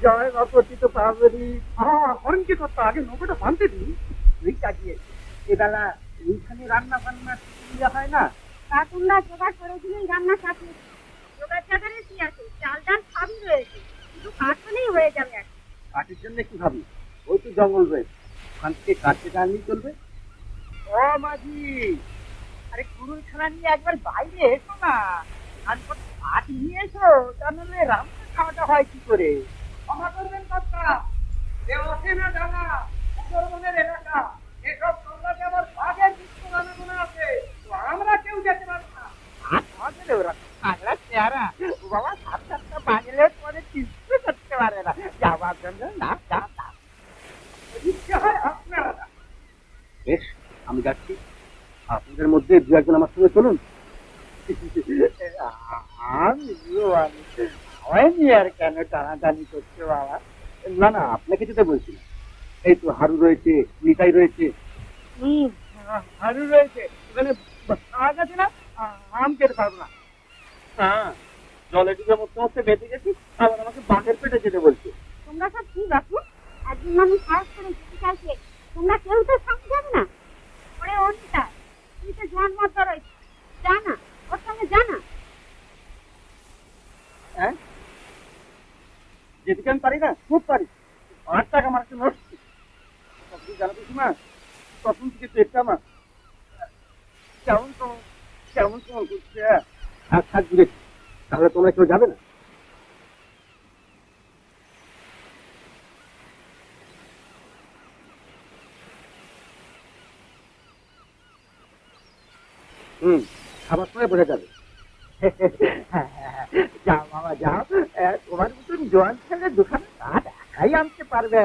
জয় মা পতিত পাবনি। হরণকে কত আগে নৌকাটা বাঁধতে দিন। তুই কাটিয়ে এবেলা এইখানে রান্না বান্না হয় না? তা তোমরা জোগাড় করে দিলেই রান্না চাপিয়ে জোগাড় জাগারে কি আছে? চাল ডাল সবই রয়েছে, শুধু কাঠ হলেই হয়ে যাবে। কাঠের জন্য কি ভাবি? ওই তো জঙ্গল রয়েছে, ওখান থেকে কাঠে টানলেই চলবে। ও মাঝি, আরে কুড়ুল খানা নিয়ে একবার বাইরে এসো না। কাঠ নিয়ে এসো, তা নাহলে রান্না খাওয়াটা হয় কি করে? ক্ষমা করবেন কর্তা, এ অচেনা জানা সুন্দরবনের এলাকা, এসব তোমরাকে আমার ভাগের যুক্ত নামে মনে আছে, তো আমরা কেউ যেতে পারবো না। আমাদের ওরা আগলা চেহারা, ও বাবা 7-7টা বাজলে পরে কিছু করতে পারে না, যাওয়ার জন্য না না ইচ্ছে হয় আপনারা। বেশ, আমি যাচ্ছি, আপনাদের মধ্যে দু একজন আমার সঙ্গে চলুন। আমি আর কেন টানাটানি করছে বাবা? না না, আপনাকে যেতে বলছি না। এই তো হারু রয়েছে, নিতাই রয়েছে। হারু রয়েছে, ওখানে আগ আছে না, আম খেতে পারবো না। হ্যাঁ, জলে ডুবে মধ্যে মধ্যে বেঁধে গেছি, আবার আমাকে বাঘের পেটে যেতে বলছে। তোমরা সব কি বাপু? একজন মানুষ সাহস করে যেতে চাইছে, তোমরা কেউ তো সঙ্গে যাবে না? ওরে অনিতা, তুই তো জোয়ান মতো রয়েছে, জানা ওর সঙ্গে জানা। হ্যাঁ, যেদিকে আমি পারি না, খুব পারি। 5 টাকা আমার একটা নোট সবকিছু জানা তো মা, তখন থেকে পেটটা আমার কেমন কেমন কেমন করছে। আর থাক দূরে, তাহলে তোমরা কেউ যাবে না? খাবার সময় বোঝা যাবে। যাও বাবা যাও, তোমার মতন জোয়ান ছেলে দুখানে কাঠ একাই আনতে পারবে।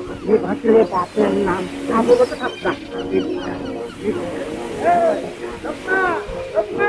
ये भटले बापे नाम आगे बता था लम्मा लम्मा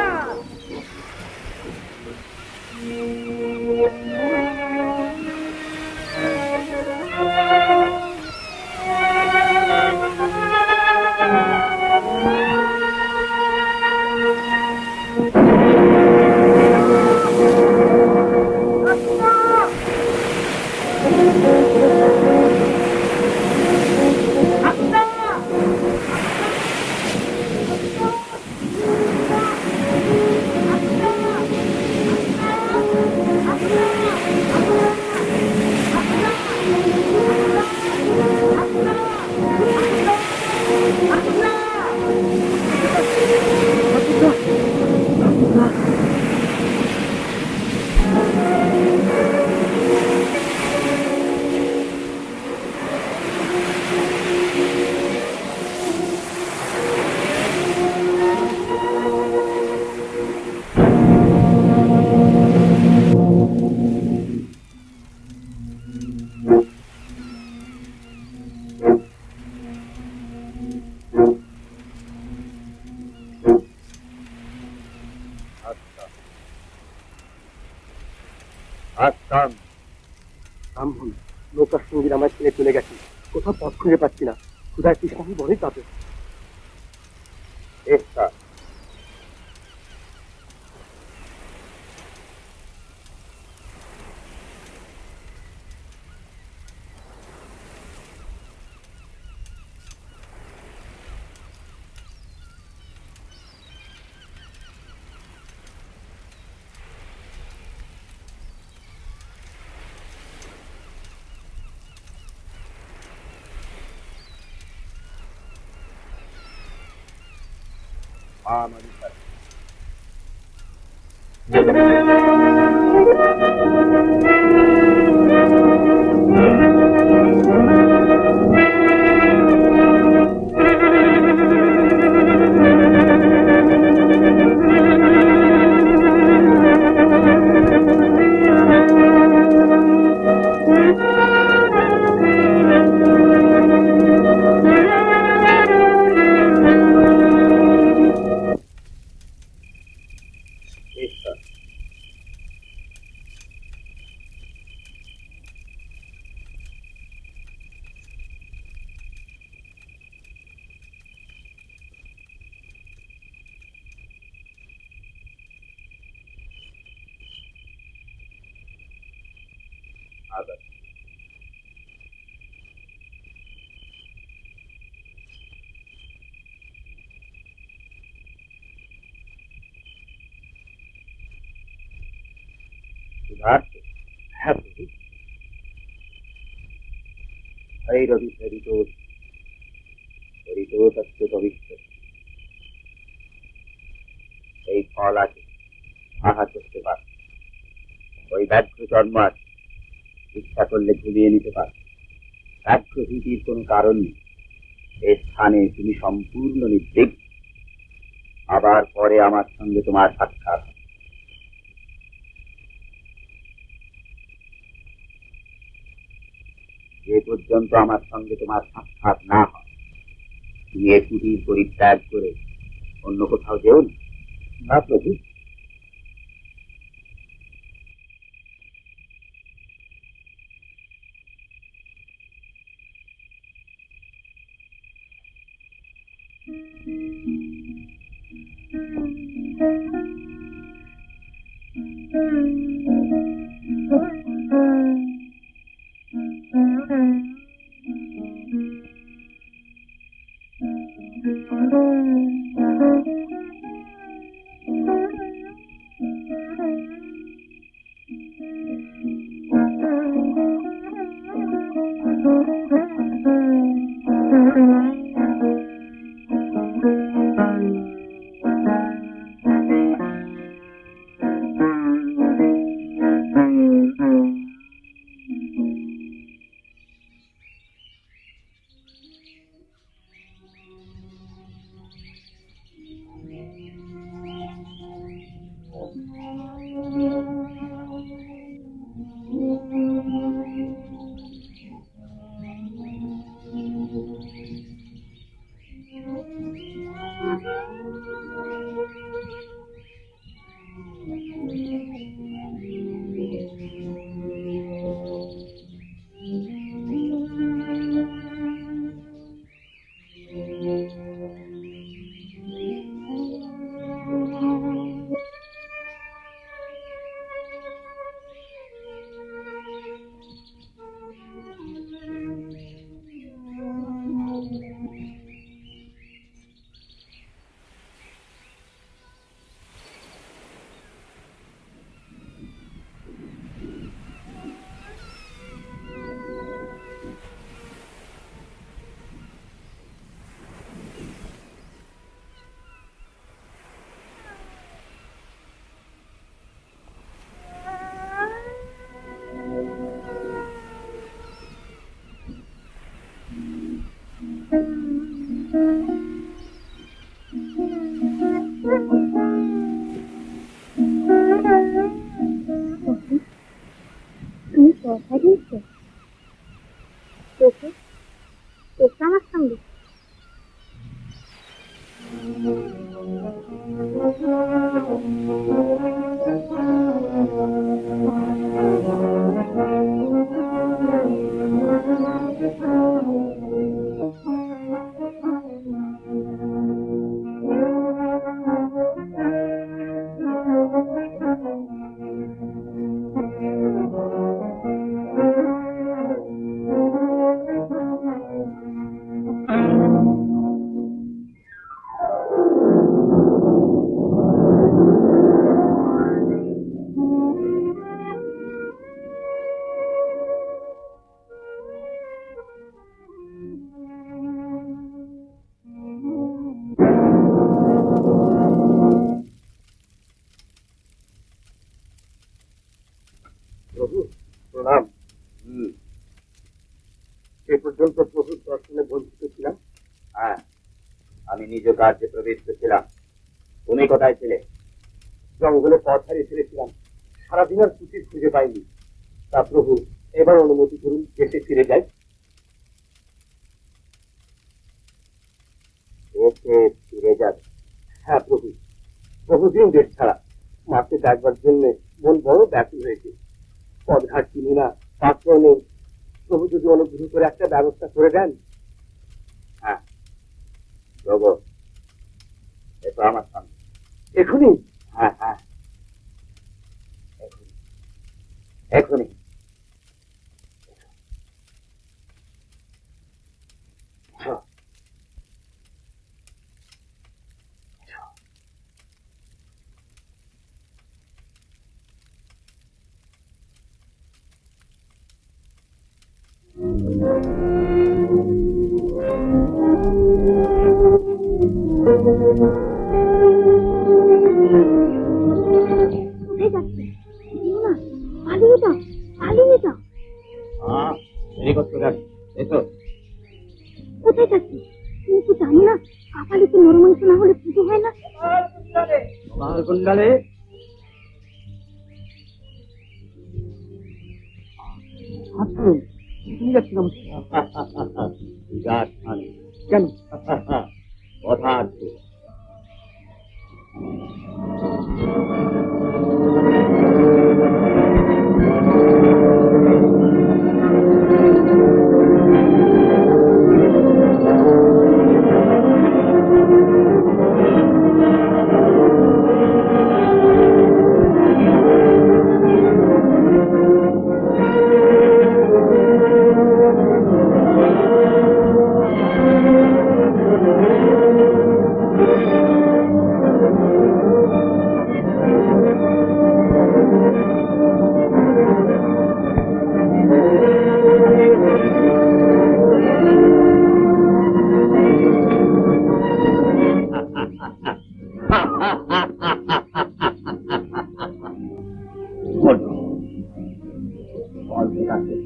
নৌকার সঙ্গীর আমার ছেলে চলে গেছে কোথাও পথ খুঁজে পাচ্ছি না কোথায় কৃষ্ণ বলে তাতে এই ফল আছে আহা করতে পার ওই ব্যাঘ্র জন্মার ইচ্ছা করলে ঘুমিয়ে নিতে পার ব্যাঘ্র ভীতির কোনো কারণ নেই এই স্থানে তুমি সম্পূর্ণ নির্বিঘ্ন আবার পরে আমার সঙ্গে তোমার সাক্ষাৎ যে পর্যন্ত আমার সঙ্গে তোমার সাক্ষাৎ না হয় তুমি এ কুটির পরিত্যাগ করে অন্য কোথাও যেও না প্রভু তুমি কথা দিয়েছো তোকে তোকে আমার সঙ্গে প্রভু প্রণাম। এ পর্যন্ত প্রভুর দর্শনে বঞ্চিত ছিলাম। হ্যাঁ, আমি নিজ কার্যে প্রবৃত্ত ছিলাম। তুমি কোথায় ছিলে? জঙ্গলে পথ হারিয়ে ফেলেছিলাম, সারাদিন আর কুচির খুঁজে পাইনি। তা প্রভু, এবার অনুমতি করুন দেশে ফিরে যাই। দেশে ফিরে যাবে? হ্যাঁ প্রভু, বহুদিন দেশ ছাড়া, মাকে ডাকবার জন্য মন বড় ব্যাকুল হয়েছে। পদঘাট চিনি না, পাত্র নেই। প্রভু যদি অনুগ্রহ করে একটা ব্যবস্থা করে দেন। হ্যাঁ প্রভু, এসো আমার সামনে এখনই। হ্যাঁ হ্যাঁ, এখনই এখনই। এসো, এসো। কোথায় যাচ্ছে না পালিয়ে যাও পালিয়ে যাও হ্যাঁ, দেরি করতে যাচ্ছি, এসো। কোথায় যাচ্ছি তুমি তো জানো না কপালে কি নরম মাংস না হলে পুজো হয় না তোমার কুণ্ডালে যাচ্ছিলাম কেন? কথা আছে।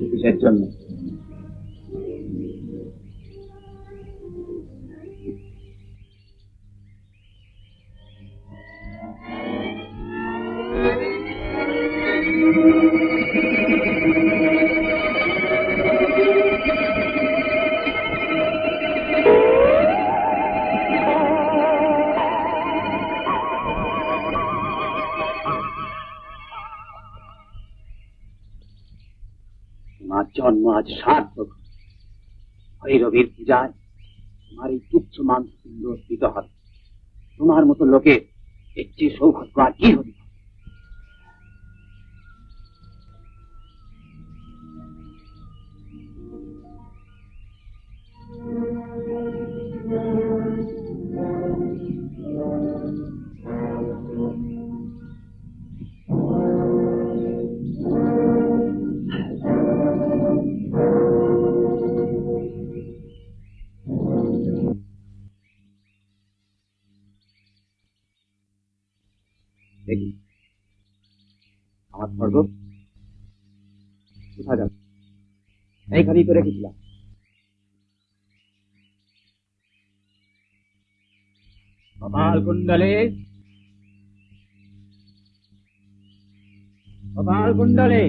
কিসের জন্য? তোমার জন্ম আজ সার্থক। ভৈরবীর পূজায় তোমার এই তুচ্ছ মানসিক অর্পিত হবে। তোমার মতো লোকে এর চেয়ে সৌভাগ্য আর কি হবে? দেখি আমার খড়গ কোথায় যাবে? এইখানেই তো রেখেছিলাম। কপাল কুণ্ডলে, কপাল কুণ্ডলে,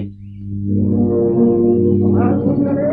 কপাল কুণ্ডলে।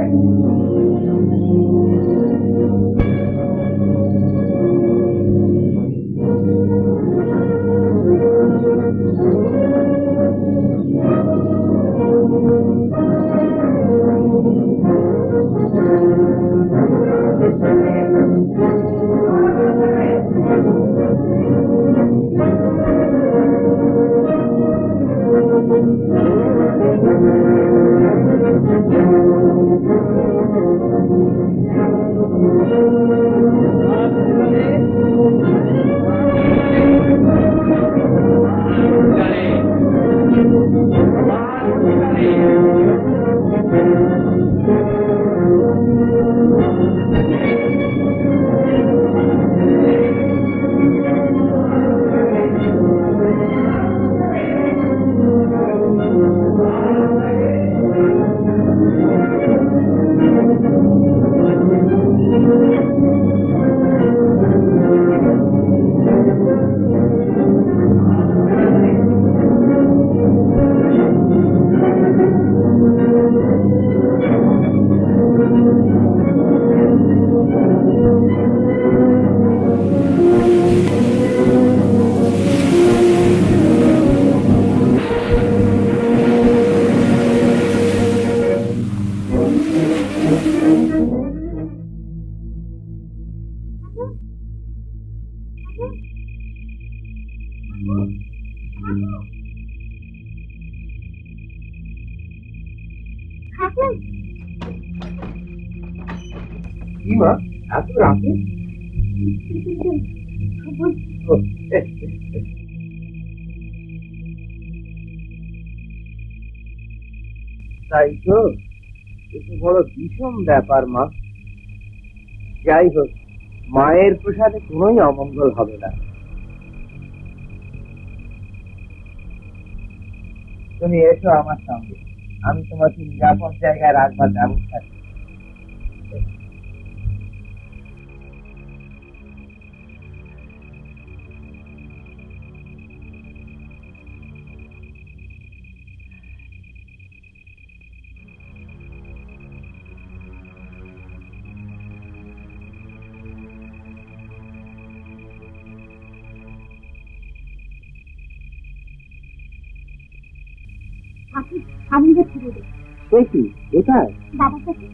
ঠাকুর, কি মা, এত রাতে? তাই তো, এটা বড় বিষম ব্যাপার মা। যাই হোক, মায়ের প্রসাদে কোনোই অমঙ্গল হবে না। তুমি এসো আমার সঙ্গে, আমি তোমাকে নিরাপদ জায়গায় রাখবার ব্যবস্থা করব। ঠাকুর, আমাদের ফিরে দে। সেই কি, কোথায়? বাবার কাছে।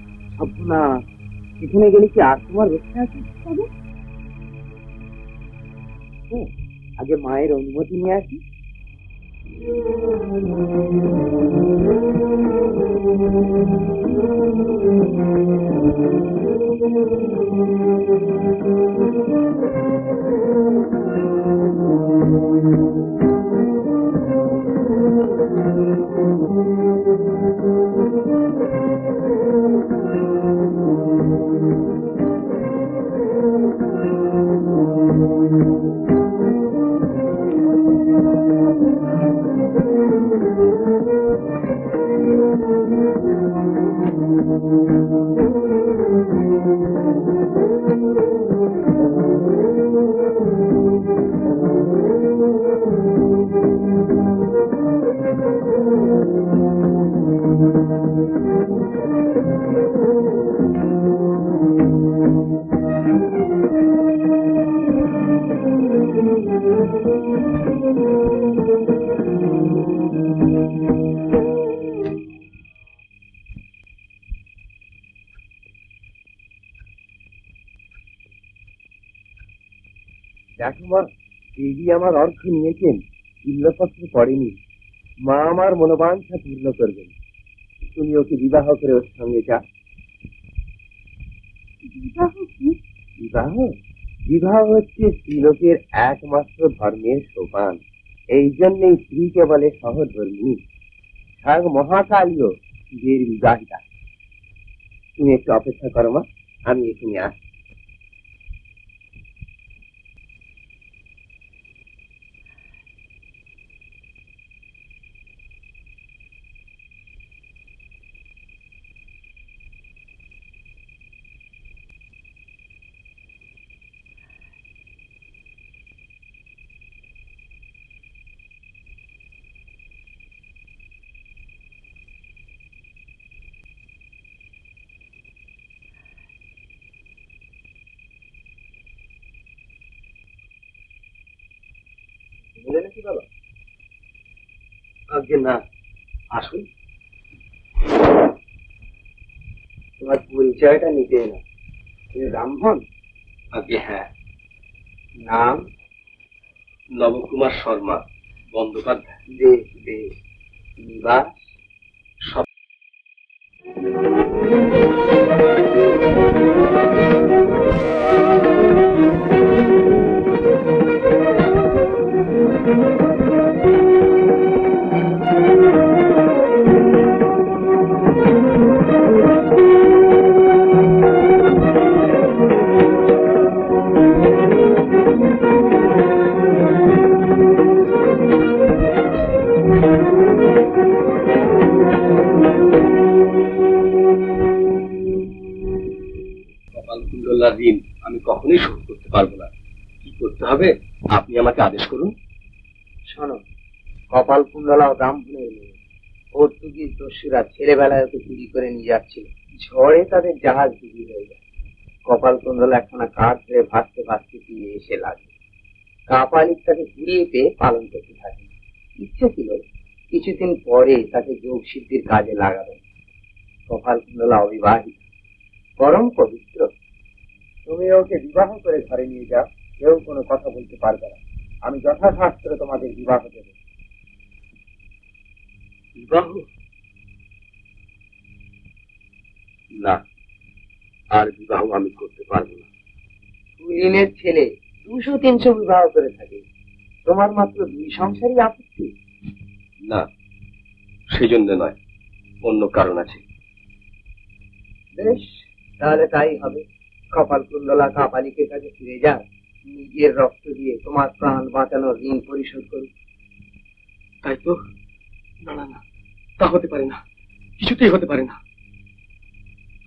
না, এখানে গেলে কি আর তোমার রক্ষা আছে? তবে আগে মায়ের অনুমতি নিয়ে আসি। দেখো মা, দেবী আমার অর্থ নিয়েছেন, বিল্লপত্র পড়েনি। মা আমার মনোবাঞ্ছা পূর্ণ করবেন। তুমি ওকে বিবাহ করে ওর সঙ্গে যা। বিবাহ কি? বিবাহ? বিবাহ হচ্ছে স্ত্রীলোকের একমাত্র ধর্মের সোপান। এই জন্যই স্ত্রীকে বলে সহধর্মী। স্বয়ং মহাকালীও স্ত্রীর বিবাহিতা। তুমি একটু অপেক্ষা করো মা, আমি এখানে আসছি। বলে নাকি বাবা? আগে না, আসুন। তোমার পরিচয়টা নিতে না। তুমি ব্রাহ্মণ? আগে হ্যাঁ। নাম? নবকুমার শর্মা বন্দ্যোপাধ্যায়। বেশ বেশ। নিবাস? সব। কপালকুণ্ডলার ঋণ আমি কখনোই শোধ করতে পারবো না। কি করতে হবে আপনি আমাকে আদেশ করুন। শোনো, কপালকুণ্ডলা ব্রাহ্মণের মেয়ে। পর্তুগিজ দস্যুরা ছেলেবেলায় ওকে চুরি করে নিয়ে যাচ্ছিল। ঝড়ে তাদের জাহাজ ডুবি হয়ে যায়। কপালকুণ্ডলা একখানা কাঠ ধরে ভাসতে ভাসতে ফিরে এসে লাগে। কাপালিক তাকে কুড়িয়ে পেয়ে পালন করতে থাকে। ইচ্ছে ছিল কিছুদিন পরে তাকে যোগ সিদ্ধির কাজে লাগাবেন। কপালকুণ্ডলা অবিবাহিত, পরম পবিত্র। তুমি ওকে বিবাহ করে ঘরে নিয়ে যাও, কেউ কোনো কথা বলতে পারবে না। আমি যথাশাস্ত্র তোমাদের বিবাহ দেব। বিবাহ? না, আর বিবাহ আমি করতে পারবো না। কুলীনের ছেলে 200-300 বিবাহ করে থাকে, তোমার মাত্র 2 সংসারই আপত্তি? না, সেজন্য নয়, অন্য কারণ আছে। বেশ, তাহলে তাই হবে। কপালকুণ্ডলা কাপালিকের কাছে ফিরে যান, নিজের রক্ত দিয়ে তোমার প্রাণ বাঁচানোর ঋণ পরিশোধ করুন। তাই তো? না না না, তা হতে পারে না, কিছুতেই হতে পারে না।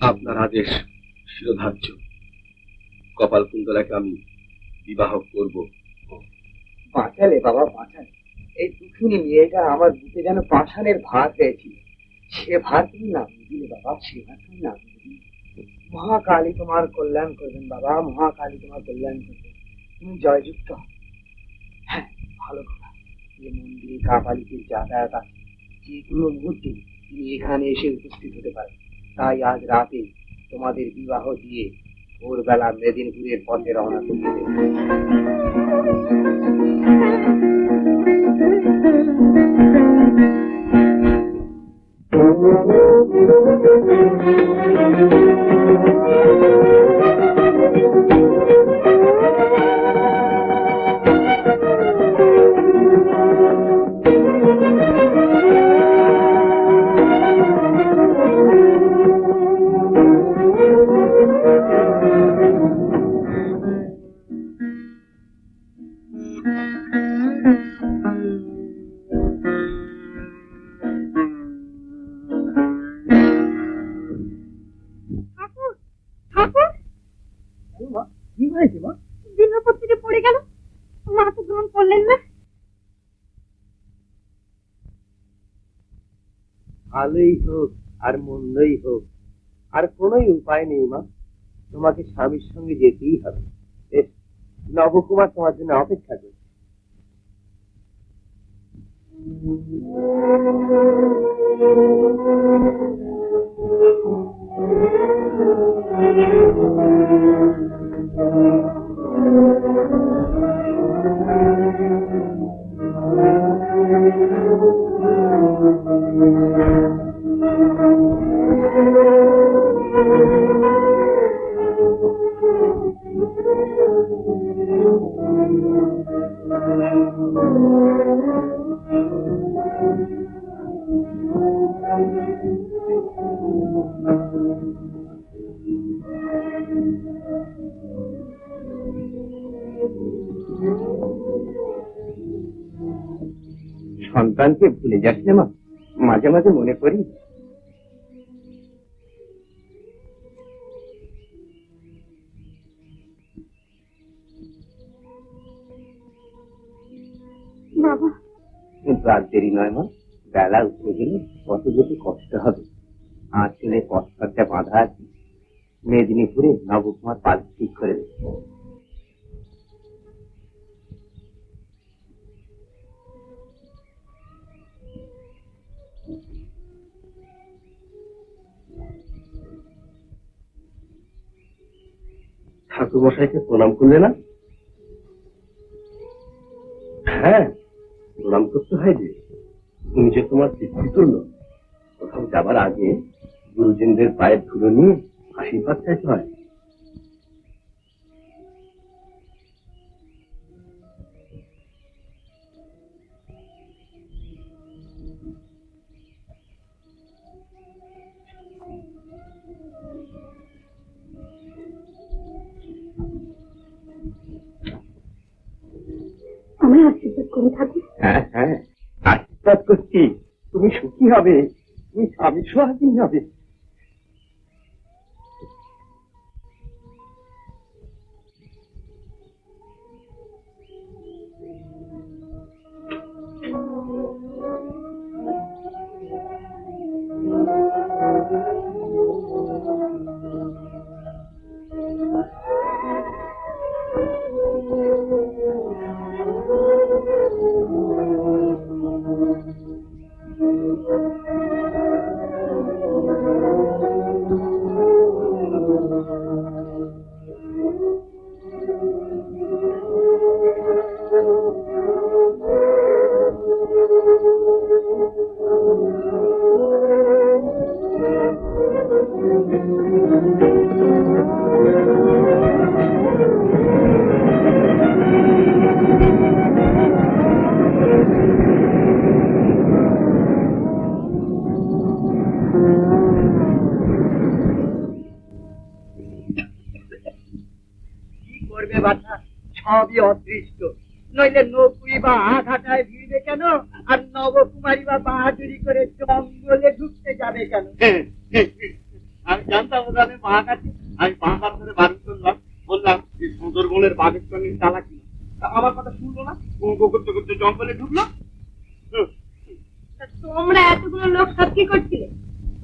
আপনার আদেশ শিরোধার্য। কপালকুণ্ডলাকে আমি বিবাহ করব। বাঁচালে বাবা, বাঁচালে। এই দুঃখিনী মেয়েটা আমার বুকে যেন পাষাণের ভার হয়েছিল। সে ভার তুমি নামিয়ে দিলে বাবা, সে ভার তুমি নামিয়ে দিলে। মহাকালী তোমার কল্যাণ করবেন বাবা, মহাকালী তোমার কল্যাণ করবেন। তুমি জয়যুক্ত। হ্যাঁ, ভালো কথা। এই মন্দিরে কাপালিকের যাতায়াত আছে, যে কোনো মুহূর্তে তিনি এখানে এসে উপস্থিত হতে পারেন। তাই আজ রাতে তোমাদের বিবাহ দিয়ে ভোরবেলা মেদিনীপুরের পথে রওনা করতে দেব। ভালোই হোক আর মন্দই হোক, আর কোন উপায় নেই মা, তোমাকে স্বামীর সঙ্গে যেতেই হবে। নবকুমার তোমার জন্য অপেক্ষা করছে। সন্তানকে ভুলে যাস না মা, মাঝে মাঝে মনে করি। বাবা, রাত দেরি নয় মা, বেলা উঠে গেলে কত যেতে কষ্ট হবে। আঁচলে পথটা বাঁধা আছে, মেদিনীপুরে নবকুমার পাল ঠিক করে দিচ্ছে। ঠাকুর মশাইকে প্রণাম করলে না? হ্যাঁ, প্রণাম করতে হয় যে, উনি যে তোমার পিতৃতুল্য। কোথাও যাবার আগে গুরুজনদের পায়ের ধুলো নিয়ে আশীর্বাদ চাইতে হয়। আমার আশীর্বাদ করে থাকি। হ্যাঁ হ্যাঁ, আশীর্বাদ করছি, তুমি সুখী হবে, তুমি স্বামী সোহাগী হবে। সবই অদৃষ্ট, নইলে নকুই বা আঘাটায় ভিড়বে কেন, আর নবকুমারী বা বাহাদুরি করে জঙ্গলে ঢুকতে যাবে কেন? আমি জানতাম ওখানে বাঘ আছে, আমি বাঘার ধরে বারণ করলাম, বললাম যে সুন্দরবনের বাঘের সঙ্গে চালাকি না। আমার কথা শুনলো না, করতে করতে জঙ্গলে ঢুকলো। তোমরা এতগুলো লোক সব কি করছিলে?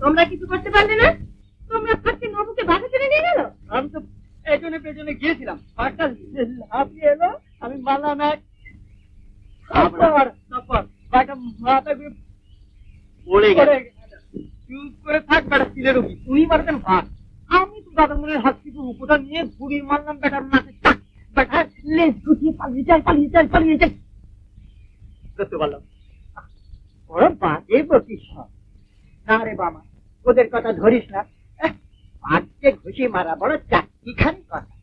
তোমরা কিছু করতে পারলে না? তোমরা ফাঁকে নবুকে বাধা টেনে নিয়ে গেল। আমি তো পেছনে পেছনে গিয়েছিলাম, বাঘটা লাফিয়ে এলো, আমি মারলাম এক বাঘটা মাথা ঘুরে পড়ে গেল। চুপ করে থাক বেটা, তিলের উপর তুই মারতেন ভাগ। আমি তো দাদা মনের হাত থেকে উপটা নিয়ে ঘুরিয়ে মারলাম বেটার মাঠে, বেটা লেজ গুটিয়ে পালিয়ে যায় করতে পারলাম। ওরা বাজে বকিস না রে বাবা, ওদের কথা ধরিস না। বাঘকে ঘুষি মারা বড় চাকরিখানি কথা।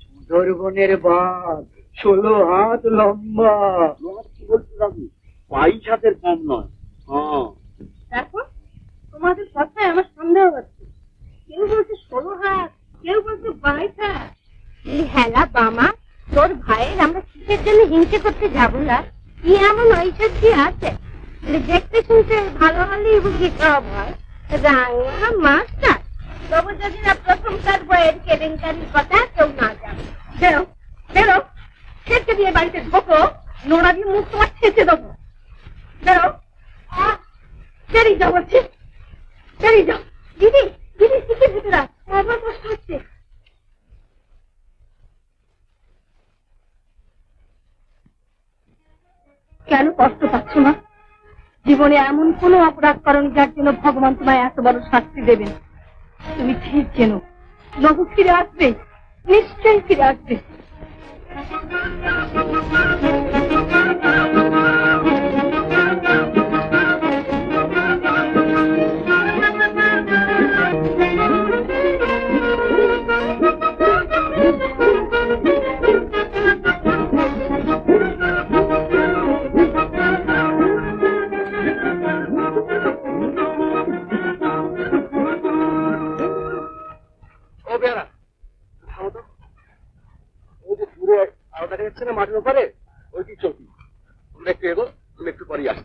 সুন্দরবনের বাঘ 16 হাত লম্বা। কি বলছিস আপনি? 22 হাতের কম নয়। দেখো, তোমাদের কথায় আমার সন্দেহ হচ্ছে। কেউ বলছে 16 হাত, কেউ বলছে 22 হাত। হেলা বামা, তোর ভাইয়ের আমরা কিসের জন্য হিংসে করতে যাবো না? কি এমন ঐশ্বর্য আছে দেখতে শুনতে ভালো হলেই বুঝি সব হয়? রাঙা মাস্টার তবু যদি না প্রথমকার বইয়ের কেলেঙ্কারির কথা কেউ না জানে। বেরো বেরো, ছেড়ে দিয়ে বাড়িতে ঢোকো, নোড়া দিয়ে মুখ তোমার ছেঁচে দেবো। বেরো, বেরিয়ে যাও বলছি, বেরিয়ে যাও। দিদি দিদি শিখে ভিতরা, আমার কষ্ট হচ্ছে। কেন কষ্ট পাচ্ছ না? জীবনে এমন কোন অপরাধ করনি যার জন্য ভগবান তোমায় এত বড় শাস্তি দেবেন। তুমি ঠিক যেন নবু ফিরে আসবে, নিশ্চয়ই ফিরে আসবে। মাঠের উপরে ওইটি চৌকি, তোমরা একটু এগো, তুমি একটু পরে আসো।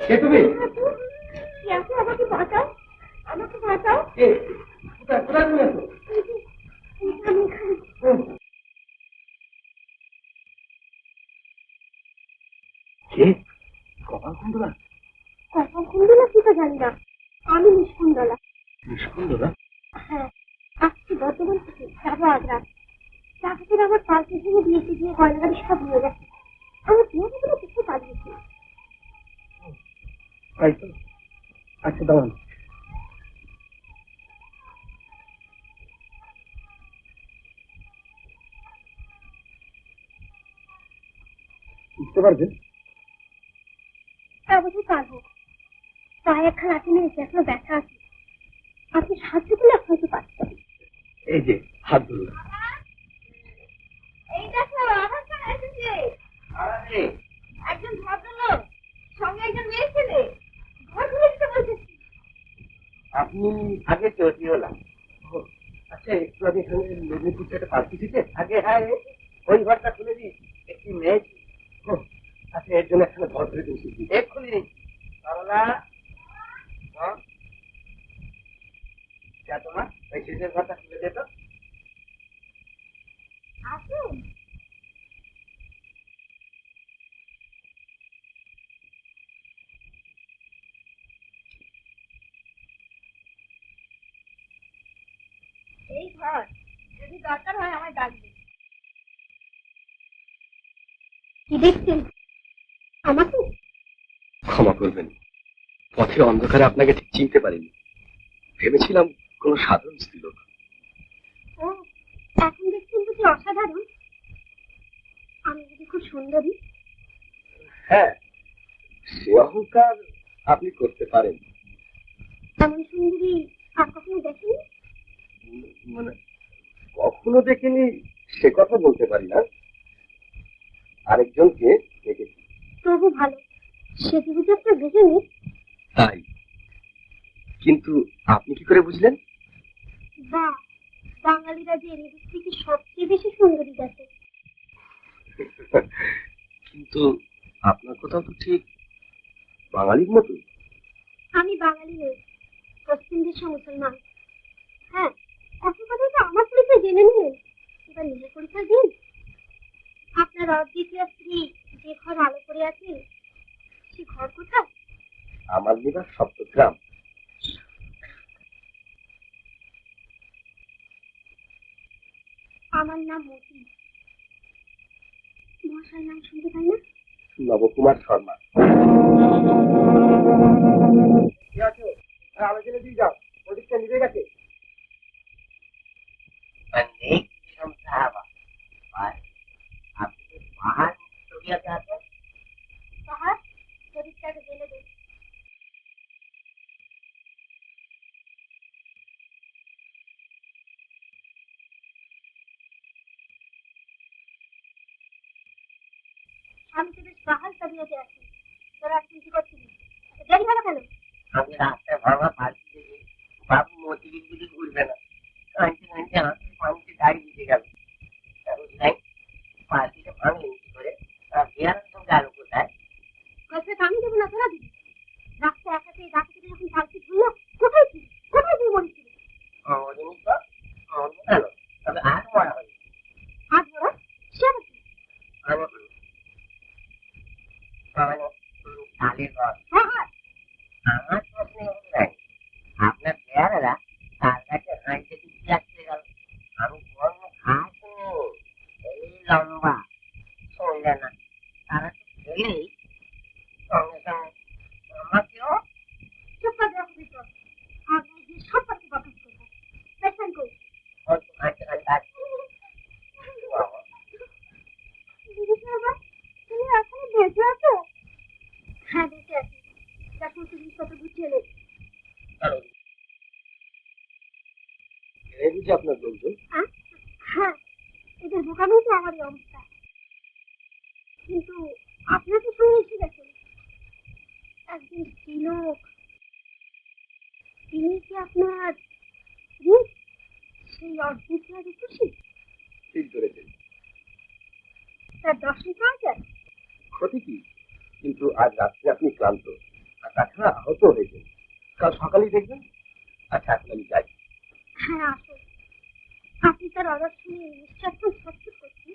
কে তুমি? আমাকে বাঁচাও, আমাকে বাঁচাও। কোথায় কোথায় তুমি আছো? কপালকুণ্ডলা? কপালকুণ্ডলা কি তো জানি না, আমি নিষ্কুণ্ডলা। নিষ্কুণ্ডলা? হ্যাঁ, আসছি। আগ্রা ডাকাতের আমার পাশে ভেঙে দিয়েছে গিয়ে গয়নাগাড়ি সব নিয়ে গেছে। আমার বিয়েগুলো কিছু পাঠিয়েছি। আচ্ছা দাঁড়ান, বুঝতে পারবেন? অবশ্যই পারবো। পায়ে একখান লাঠি নিয়েছে, এখনো ব্যথা আছে। আপনি সাহায্য করলে হয়তো পারতেন। এই যে হাত ধরুন। এই দেখো আমার কাছে এসেছে একজন ভদ্রলোক, সঙ্গে একজন মেয়ে ছেলে। ঘর ঘুরে দিতে বলতেছি। আপনি আগে চটি হলাম। আচ্ছা, একটু আগে এখানে মেদিনীপুর থেকে পার্টি দিতে আগে, হ্যাঁ ওই ঘরটা খুলে দিই। একটি মেয়ে, আচ্ছা এর জন্য এখানে ঘর করে দিয়েছি, এক্ষুনি সরলা যা তোমার ওই শেষের ঘরটা খুলে যেত। আসুন। এই ঘর, যদি দরকার হয় আমায় ডাকবে। কি দেখছেন? আমাকে? ক্ষমা করবেন, পথে অন্ধকারে আপনাকে ঠিক চিনতে পারিনি। ভেবেছিলাম কোন সাধারণ স্ত্রীলোক। ও, এখন দেখছেন বুঝি অসাধারণ? আমি যদি খুব সুন্দরী? হ্যাঁ, সে অহংকার আপনি করতে পারেন। এমন সুন্দরী আর কখনো দেখেনি? মানে কখনো দেখিনি সে কথা বলতে পারি না, আরেকজনকে দেখেছি। তবু ভালো, সে কি বুঝে আপনার দেখেনি? তাই? কিন্তু আপনি কি করে বুঝলেন? বা, বাঙালিরা যে নিজের থেকে সবচেয়ে বেশি সুন্দরী দেখে। কিন্তু আপনার কথাও তো ঠিক বাঙালির মতো। আমি বাঙালি নই, পশ্চিম দেশের মুসলমান। হ্যাঁ, এখন কথা তো আমার পরিচয় জেনে নিলেন, এবার নিজের পরিচয় দিন। আপনার অদ্বিতীয় স্ত্রী যে ঘর আলো করে আছে, সে ঘর কোথায়? আমার নিবাস সপ্তগ্রাম। আমার নাম মতি। মশার নাম শুনতে পাই না? নবকুমার শর্মা। কি আছো? আলোচনা দিয়ে যাও, ওদিকটা নিভে গেছে। পাহাড়, প্রদীপটাকে জেলে দিন। আমি তো বেশ বাহাল তবিয়তে আছি। তোরা এখন কি করছিলি? এত দেরি হলো কেন? আমি রাস্তায় ভাবা পাল্টি দিয়ে বাবু মতিগির দিকে ঘুরবে না, কাঁদতে কাঁদতে হাতে পানিতে দাঁড়িয়ে দিতে গেল। পাল্টিতে ভাঙলেন কি করে? বিহারের সঙ্গে আলো কোথায়? কয়েকটা আমি দেবো না, তোরা দিবি। রাস্তায় একাতে ডাকাতে যখন পাল্টি ঝুললো, কোথায় ছিলি? কোথায় তুই মরেছিলি? মরিনি তো, মরবো কেন? তবে আর মরা হয়নি। হাত ধরা? সে আবার কি? তালের রস। হ্যাঁ হ্যাঁ, আমার প্রশ্নে নাই, আপনার পেয়ারেরা তার কাছে হাঁটতে দিতে যাচ্ছে গেল। আমি বলব খাসনি, এই লম্বা শুনলে না, তারা তো গেলেই সঙ্গে সঙ্গে আমাকেও চুপ করে দেখো ভিতর। আমি গিয়ে সব পাখি বাতাস করবো। পেশেন্ট কই? হয়তো হাঁটতে হাঁটতে আসছে। দিদি সাহেব, তুমি এখনো বেঁচে আছো? হ্যাঁ, বেঁচে আছি। দেখো জিনিসপত্র গুছিয়ে নেই। এই বুঝি আপনার লোকজন? হ্যাঁ, এদের বোকামিতে আমারই অবস্থা। কিন্তু আপনার তো সঙ্গে এসে গেছেন একজন স্ত্রীলোক। তিনি কি আপনার স্ত্রী? সেই অদ্বিতীয় খুশি? ঠিক ধরেছেন। তার দর্শন পাওয়া যায়? ক্ষতি কি? কিন্তু আজ রাত্রে আপনি ক্লান্ত, আর তাছাড়া আহত হয়েছেন। কাল সকালেই দেখবেন। আচ্ছা, এখন আমি যাই। হ্যাঁ, আসুন। আপনি তার অর্ডার শুনে নিশ্চয় এখন ছটফট করছি।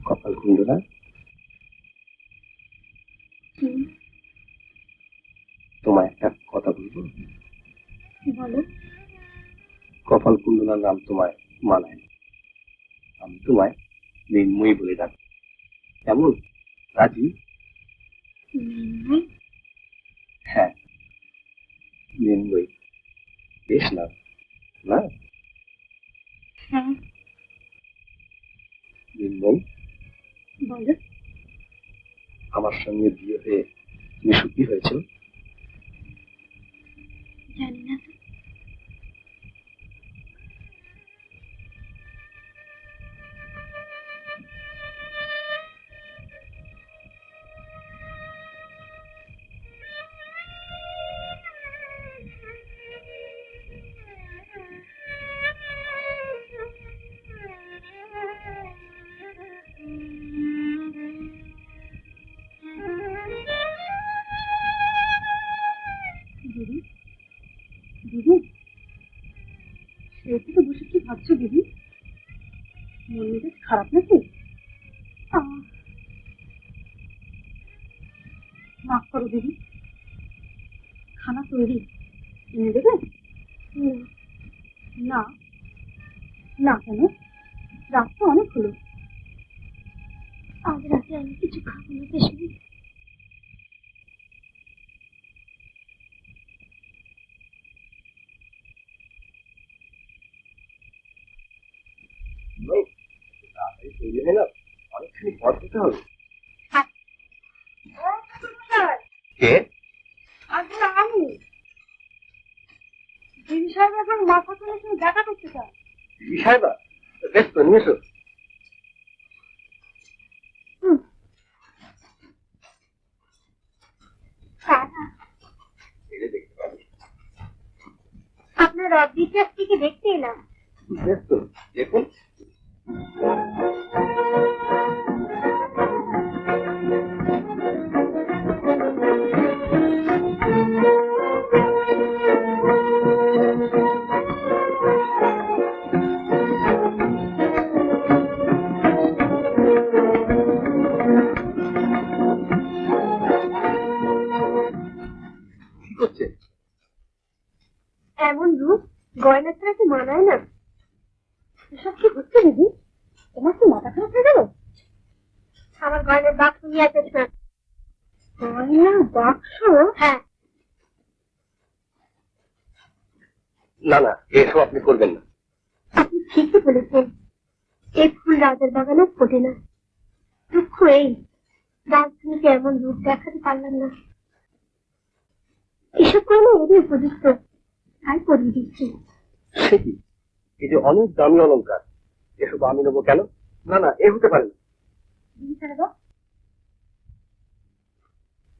কপাল কুণ্ডলা। বলো। কপাল কুণ্ডলার নাম তোমায় মানায় না। আমি তোমায় মৃন্ময়ী বলে ডাক। কেমন রাজি? হ্যাঁ, মৃন্ময়ী বেশ নাম না? হ্যাঁ, মৃন্ময়ী, বলো। আমার সঙ্গে বিয়ে হয়ে তুমি সুখী হয়েছ? জানি না তো। দিদি, দিদি, সেটা তো বসে কি ভাবছো দিদি? মন মেজাজ খারাপ নাকি? মাফ করো দিদি, খানা তৈরি, এনে দেবে? না না, কেন? রাত তো অনেক হলো। আজ রাতে আমি কিছু খাবো না পেশমি। তৈরি হয় না, অনেকখানি পথ যেতে হবে। কে? আচ্ছা, আমি দিদি সাহেব এখন মাথা তুলে তুমি দেখা করতে চাও? সাহেবা, বেশ তো নিয়ে এসো। দেখতে পাবি। আপনার দ্বিতীয় স্ত্রীকে দেখতে এলাম। বেশ তো, দেখুন। কি করছে? এমন রূপ গয়না ছাড়া কি মানায় না? এসব কি হচ্ছে দিদি? তোমার কি মাথা খারাপ হয়ে গেল? আমার গয়নার বাক্স নিয়ে আসেছ না? গয়নার বাক্স? হ্যাঁ। না না, এসব আপনি করবেন না। আপনি ঠিকই বলেছেন, এই ফুল রাজার বাগানে ফোটে না। দুঃখ এই, রাজধানীকে এমন রূপ দেখাতে পারলাম না। এসব কর্ম এরই উপযুক্ত, তাই করিয়ে দিচ্ছি। সে কি? এই যে অনেক দামি অলংকার, এসব আমি নেবো কেন? না না, এ হতে পারে না।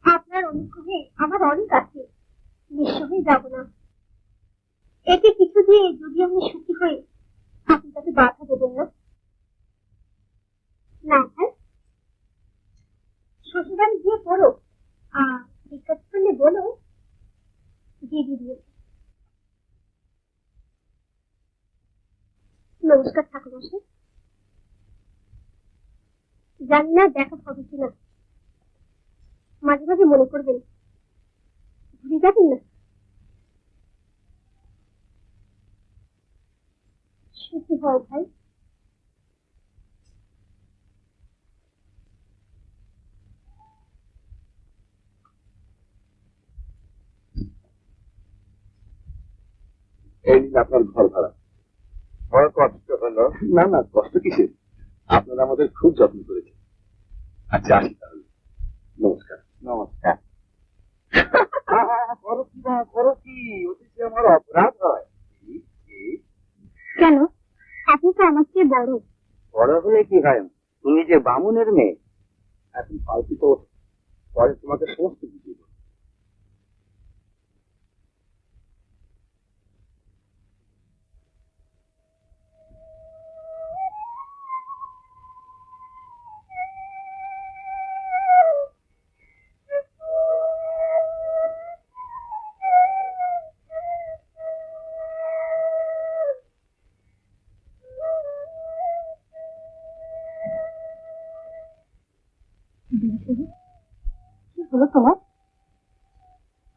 আপনার অনুগ্রহে আমার অনেক আছে, নিঃস্ব হয়ে যাব না। এতে কিছু দিয়ে যদি আমি সুখী হই, আপনি তাকে বাধা দেবেন না? না ভাই, শ্বশুরবাড়ি গিয়ে পড়ো, আর জিজ্ঞাসা করলে বলো দিদি দিয়েছে। নমস্কার ঠাকুর মশাই। জানি না দেখা হবে কিনা, মাঝে মাঝে মনে করবেন, ভুলে যাবেন না। সুখী হয় ভাই। এই দিন আপনার ঘর ভাড়া। বড় কষ্ট হলো। না না, কষ্ট কিসের? আপনারা আমাদের খুব যত্ন করেছেন। আচ্ছা, আসি তাহলে। নমস্কার। নমস্কার। করো কি বা, করো কি? অতিথি আমার অপরাধ হয়। কেন? আপনি তো আমার চেয়ে বড়। বড় হলে কি হয়? তুমি যে বামুনের মেয়ে। এখন ফালতু তো, পরে তোমাকে সমস্ত বুঝিয়ে দেবো। কি হলো তোমার?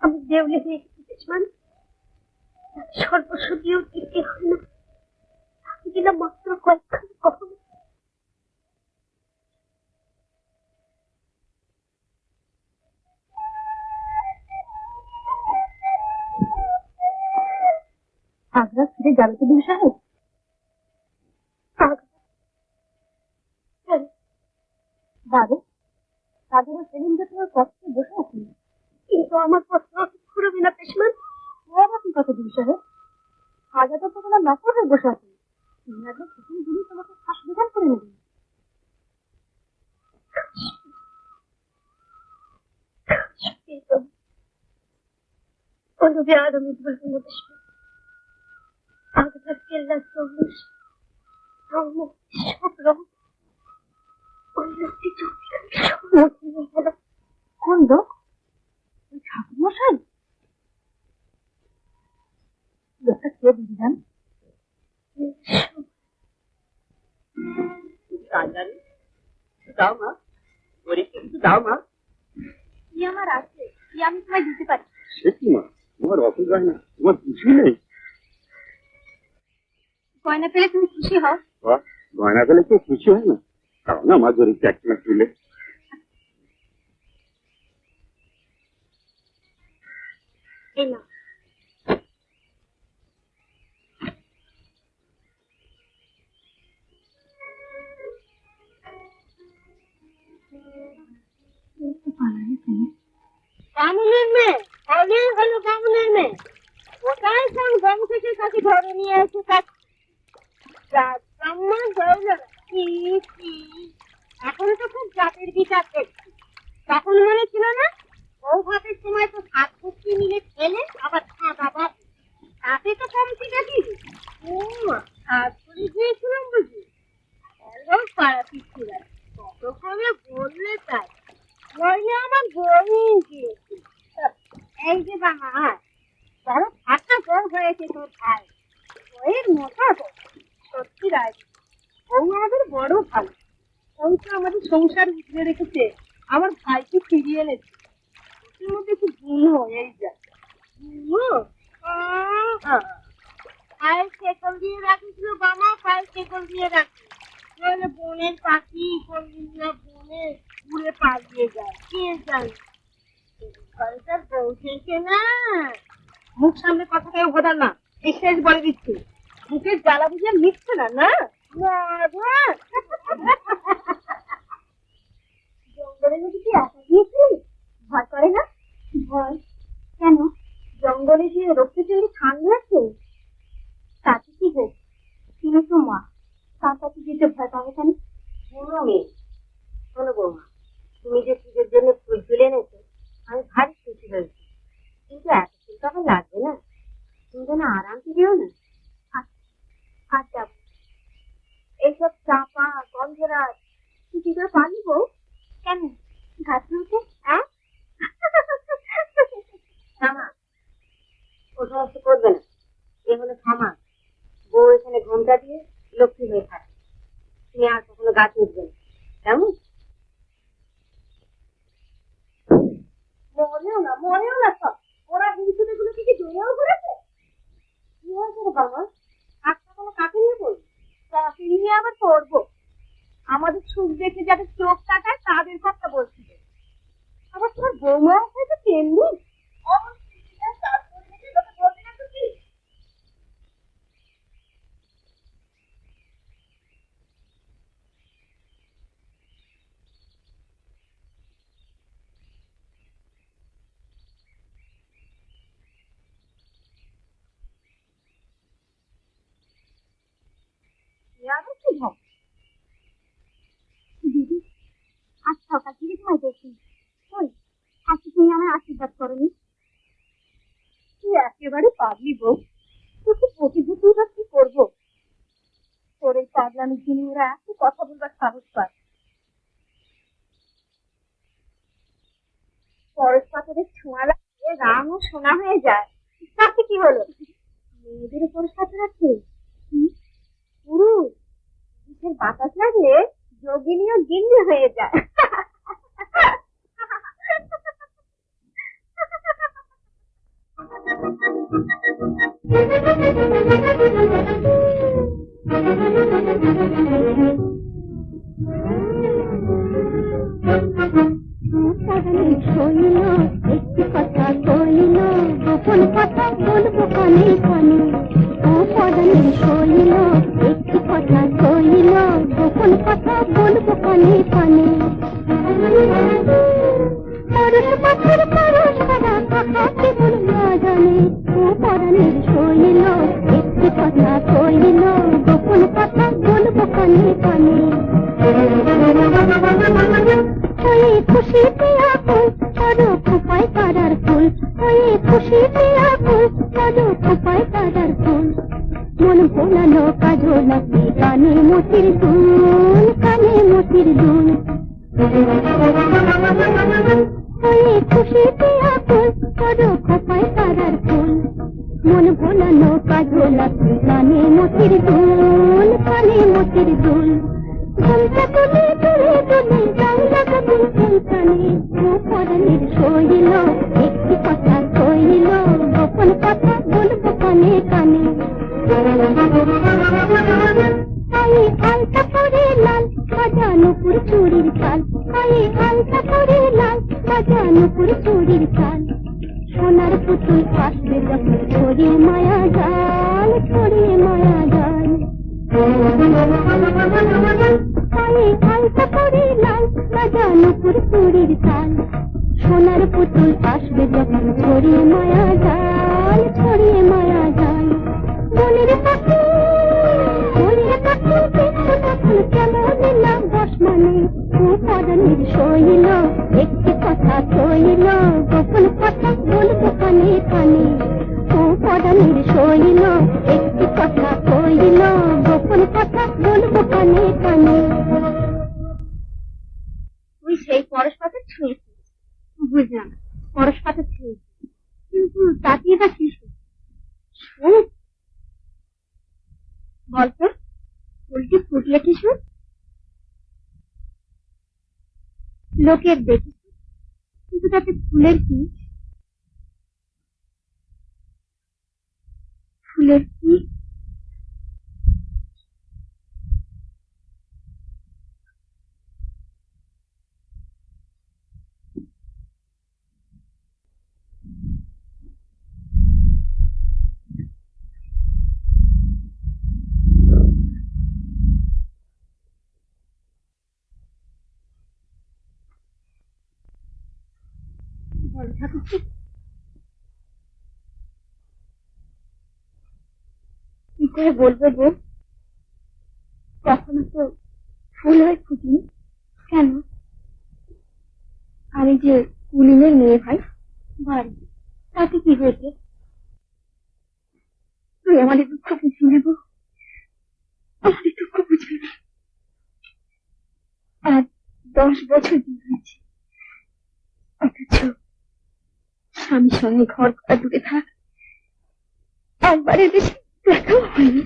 আমি দেউলে হয়ে গেছি। পেশমান, সর্বস্ব দিয়েও তৃপ্তি হয় না, তাকে দিলাম মাত্র কয়েকখানি কখনো। আগ্রা ফিরে যাবে তো দিন সাহেব? বাবু, তাদেরও সেদিনকে তোমার কষ্টে বসে আছেন, কিন্তু আমার কষ্ট ঘুরবে না পেশমান। আপনি কত দিন সাহেব আগে তো তোমার নকল হয়ে বসে আছেন, প্রথম দিনই তোমাকে শ্বাস বিধান করে নেবেন। আগেকার কেল্লা চল্লিশ কোন লোক? ঠাকুর মশাই? লোকটা কে দিদিজান? দাও মা, গরিবকে কিছু দাও মা। কি আমার আছে, কি আমি তোমায় দিতে পারি? সে কি মা, তোমার অসুখ হয় না, তোমার কিছুই নেই? গয়না পেলে তুমি খুশি হও? বাহ, গয়না পেলে কেউ খুশি হয় না? কারণ না আমার গরিবকে একখানা তুলে। এই না, বামুনের মেয়ে, অনেক হলো বামুনের মেয়ে, ওটাই কোন বংশের কাছে ধরে নিয়ে এসে ব্রাহ্মণ ধরল না। এখন তো খুব জাতের বিচার দেখছি, তখন মনে ছিল না? বউ ভাতের সময় তো সাত পুষ্টি মিলে খেলে আবার খাওয়া ভাত, তাতে তো কমতি নাকি? ও সাত করে দিয়েছিলাম বুঝি? পাড়া পিছিয়ে কত করে বললে তাই, নইলে আমার বই দিয়েছে। এই যে বাবা, বড় ফাটা বড় হয়েছে তোর ভাই, বইয়ের মতো সত্যি রায়। বউ আমাদের বড় ভালো, ওই তো আমাদের সংসার উঠে রেখেছে, আমার ভাইকে ফিরিয়ে এনেছে। ওর মধ্যে একটু গুণ এই যা পায়ের কেকল দিয়ে রাখিছিল বাবা, পায়ের কেকল দিয়ে রাখি, নইলে বনের পাখি কোনদিন বনে উড়ে পালিয়ে যায়, কে জানে। ঘরেটার বউ থেকে না, মুখ সামনে কথা কেউ বোঝার না, এই শেষ বলে দিচ্ছি, বুকের জ্বালা বুঝে মিটছে না না? জঙ্গলে যদি কি একা গিয়েছিস, ভয় করে না? ভয় কেন? জঙ্গলে যে রক্ত চুরি ঠান্ডা আছে, তাতে কি হোক, তুমি তো মা, তার কাছে যেতে ভয় পাবে কেন? শোনো মেয়ে, শোনো বৌমা, তুমি যে পুজোর জন্য ফুল তুলে এনেছো, আমি ভারী খুশি হয়েছি, কিন্তু এত ফুল তো আমার লাগবে না, তুমি যেন আরামে দিও না। আচ্ছা, এইসব চাপা গন্ধরাজ কি করে পারলি বউ? কেন গাছে উঠে? ও সমস্ত করবে না, এ হলো সমাজ। বউ এখানে ঘন্টা দিয়ে লক্ষ্মী হয়ে থাকে, তুমি আর কখনো গাছে উঠবে না, কেমন? মরেও না সব, ওরা হিংসুটে গুলো কি জড়িয়েও করেছে? কি হয়েছে রে বাবা, আজটা কোনো কাকে নিয়ে পড়বো? কাকে নিয়ে আবার পড়বো? আমাদের সুখ দেখে যাদের চোখ কাটায় তাদের কথা বলছিল, আবার তোমার বৌমা হয়েছে তেমনি। দিদি, আজ সকাল থেকে তোমায় দেখি, আজকে তুমি আমার আশীর্বাদ করনি। তুই একেবারে পাগলি বউ, তোকে প্রতিভূতি বা কি করবো? তোর এই পাগলামির জন্য ওরা এত কথা বলবার সাহস পায়। পরশ পাথরের ছোঁয়া লাগিয়ে রাম ও সোনা হয়ে যায়, তাতে কি হলো? মেয়েদের পরশ পাথর আছে, পুরুষ বিশের বাতাস লাগলে যোগিনীও গিন্নি হয়ে যায়। শৈল একটি কথা কইল, গোপন কথা বলবো কানে কানে। ও পদানের শৈল একটি কথা কইল, গোপন কথা বলবো কানে কানে। পরশ পাথর পরশ করা কথা কেবল না জানে। ও পদানের শৈল একটি কথা কইল, গোপন কথা বলবো কানে কানে। হয়ে খুশিতে আকুল করো খোপায় তারার ফুল, হয়ে খুশিতে আকুল করো খোপায় তারার ফুল। মন ভোলানো কাজলাকে কানে মতির দুল, কানে মতির দুল। হয়ে খুশিতে আকুল করো খোপায় তারার ফুল। মন ভোলানো কাজলাকে কানে মতির দুল, কানে মতির দুল। ঘুমটা তুলে তুলে তুলে গান লাগাবি কানে। ও পরাণের শৈল একটি কথা কইল, গোপন কথা বলবো কানে কানে। পায়ে আলতা পরে লাল বাজানো পুর চুরির তাল, পায়ে আলতা পরে লাল বাজানো পুর চুরির তাল। সোনার পুতুল আসবে যখন ছড়িয়ে মায়া জাল, ছড়িয়ে মায়া জাল। পায়ে আলতা পরে লাল বাজানো পুর চুরির তাল। সোনার পুতুল আসবে যখন ছড়িয়ে মায়া জাল, ছড়িয়ে মায়া জাল। মনের পাখি মনের পাখি দেখো তখন কেমন নাম বস মানে। ও পরাণের শৈল একটি কথা কইল, গোপন কথা বলবো কানে কানে। ও পরাণের শৈল একটি কথা কইল, গোপন কথা বলবো কানে কানে। তুই সেই পরশ পাতা ছুঁয়েছিস, বুঝলাম পরশ পাতা ছুঁয়েছিস, কিন্তু তাতে এটা কি শোন বলতো, ফুলটি ফুটলে কি শুন? লোকের দেখেছি, কিন্তু তাতে ফুলের কি? ফুলের কি? বল ঠাকুরজি, কি করে বলবো গো? কখনো তো ফুল হয়ে ফুটিনি। কেন? আমি যে কুলিনের মেয়ে ভাই, ভাই তাতে কি হয়েছে? তুই আমাদের দুঃখ বুঝবি না গো, আমাদের দুঃখ বুঝবি না। আজ 10 বছর বিয়ে হয়েছে, অথচ স্বামীর সঙ্গে ঘর করা দূরে থাক, একবারের বেশি দেখাও হয়নি।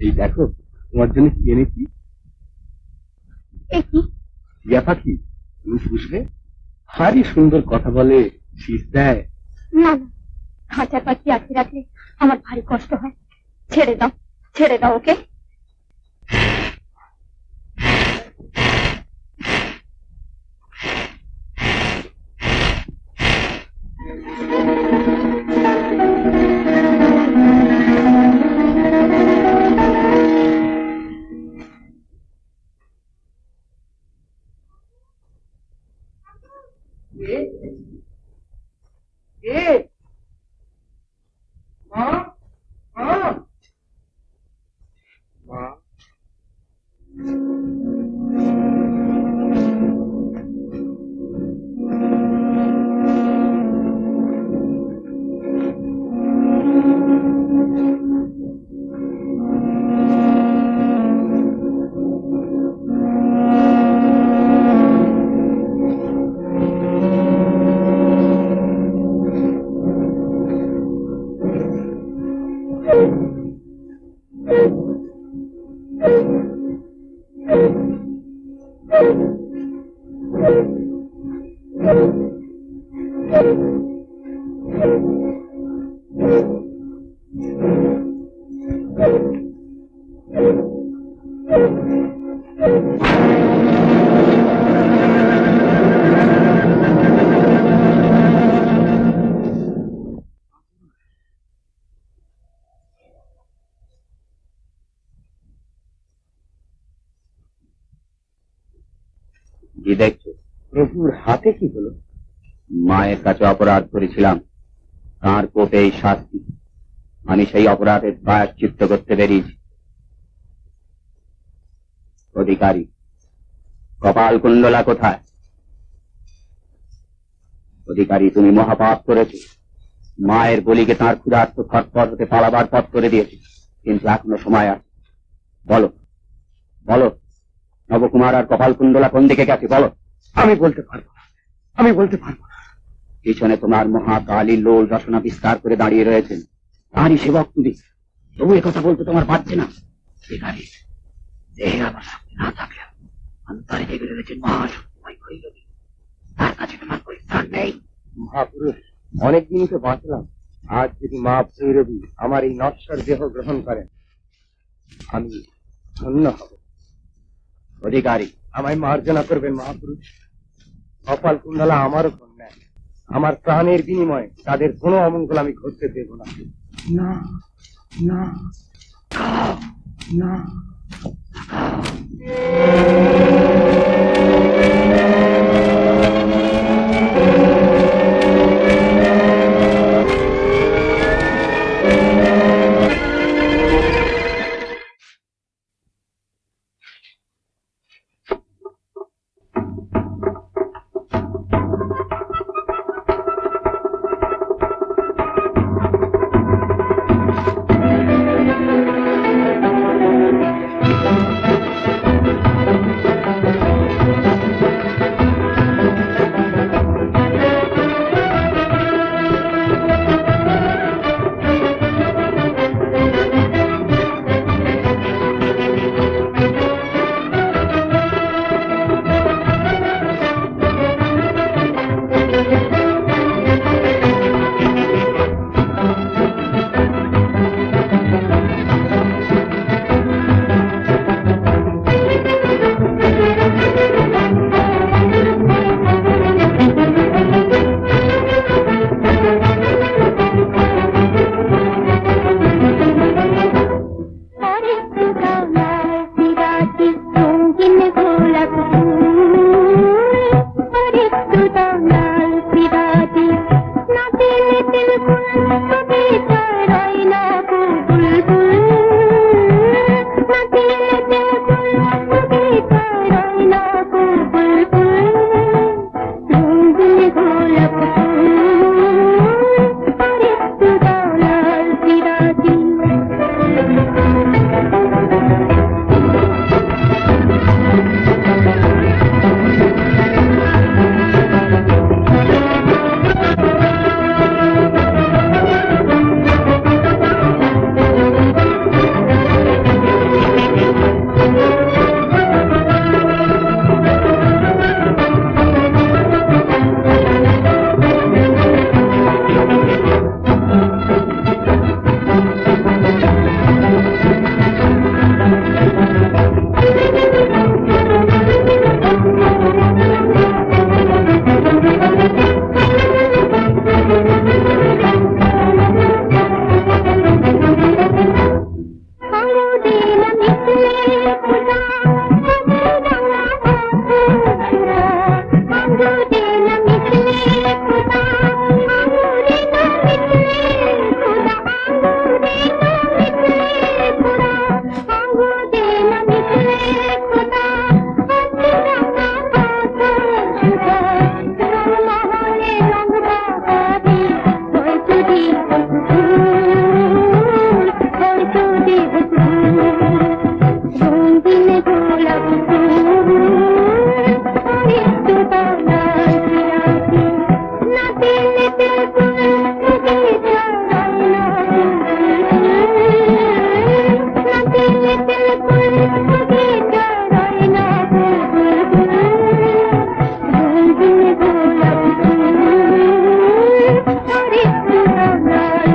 এই দেখো তোমার জন্য কি এনেছি। এ কি? টিয়া পাখি, তুমি বুঝলে ভারী সুন্দর কথা বলে, শীষ দেয়। না না, খাঁচার পাখি আটকে রাখলে আমার ভারী কষ্ট হয়। ছেড়ে দাও, ছেড়ে দাও ওকে। কি দেখছো? প্রভুর হাতে কি হলো? মায়ের কাছে অপরাধ করেছিলাম, তাঁর কোপে এই শাস্তি। আমি সেই অপরাধের প্রায়শ্চিত্ত করতে বেরিয়েছি। অধিকারী, কপাল কুণ্ডলা কোথায়? অধিকারী, তুমি মহাপাপ করেছো। মায়ের বলিকে তাঁর ক্ষুধার্ত খটপট হতে পালাবার পথ করে দিয়েছে, কিন্তু এখনো সময় আছে। বলো বলো, নবকুমার আর কপাল কুণ্ডলা কোন দিকে গেছে? বলো। আমি বলতে পারবো না, আমি বলতে পারবো না। পিছনে তোমার মহাকালী লোল রসনা বিস্তার করে দাঁড়িয়ে রয়েছেন, তারই সেবক তুমি। তবু কথা বলতে তোমার পারছে না। অধিকারী, দেহের আমার শক্তি না থাকলে অন্তরে জেগে রয়েছেন মহাশক্তিময় ভৈরবী, তার কাছে তোমার পরিত্রাণ নেই। মহাপুরুষ, অনেকদিনই তো বাঁচলাম। আজ যদি মা ভৈরবী আমার এই নশ্বর দেহ গ্রহণ করেন, আমি ধন্য হব। অধিকারী, আমায় মার্জনা করবেন মহাপুরুষ। কপাল কুণ্ডলা আমারও কন্যা, আমার প্রাণের বিনিময়ে তাদের কোনো অমঙ্গল আমি ঘটতে দেব না। না না না।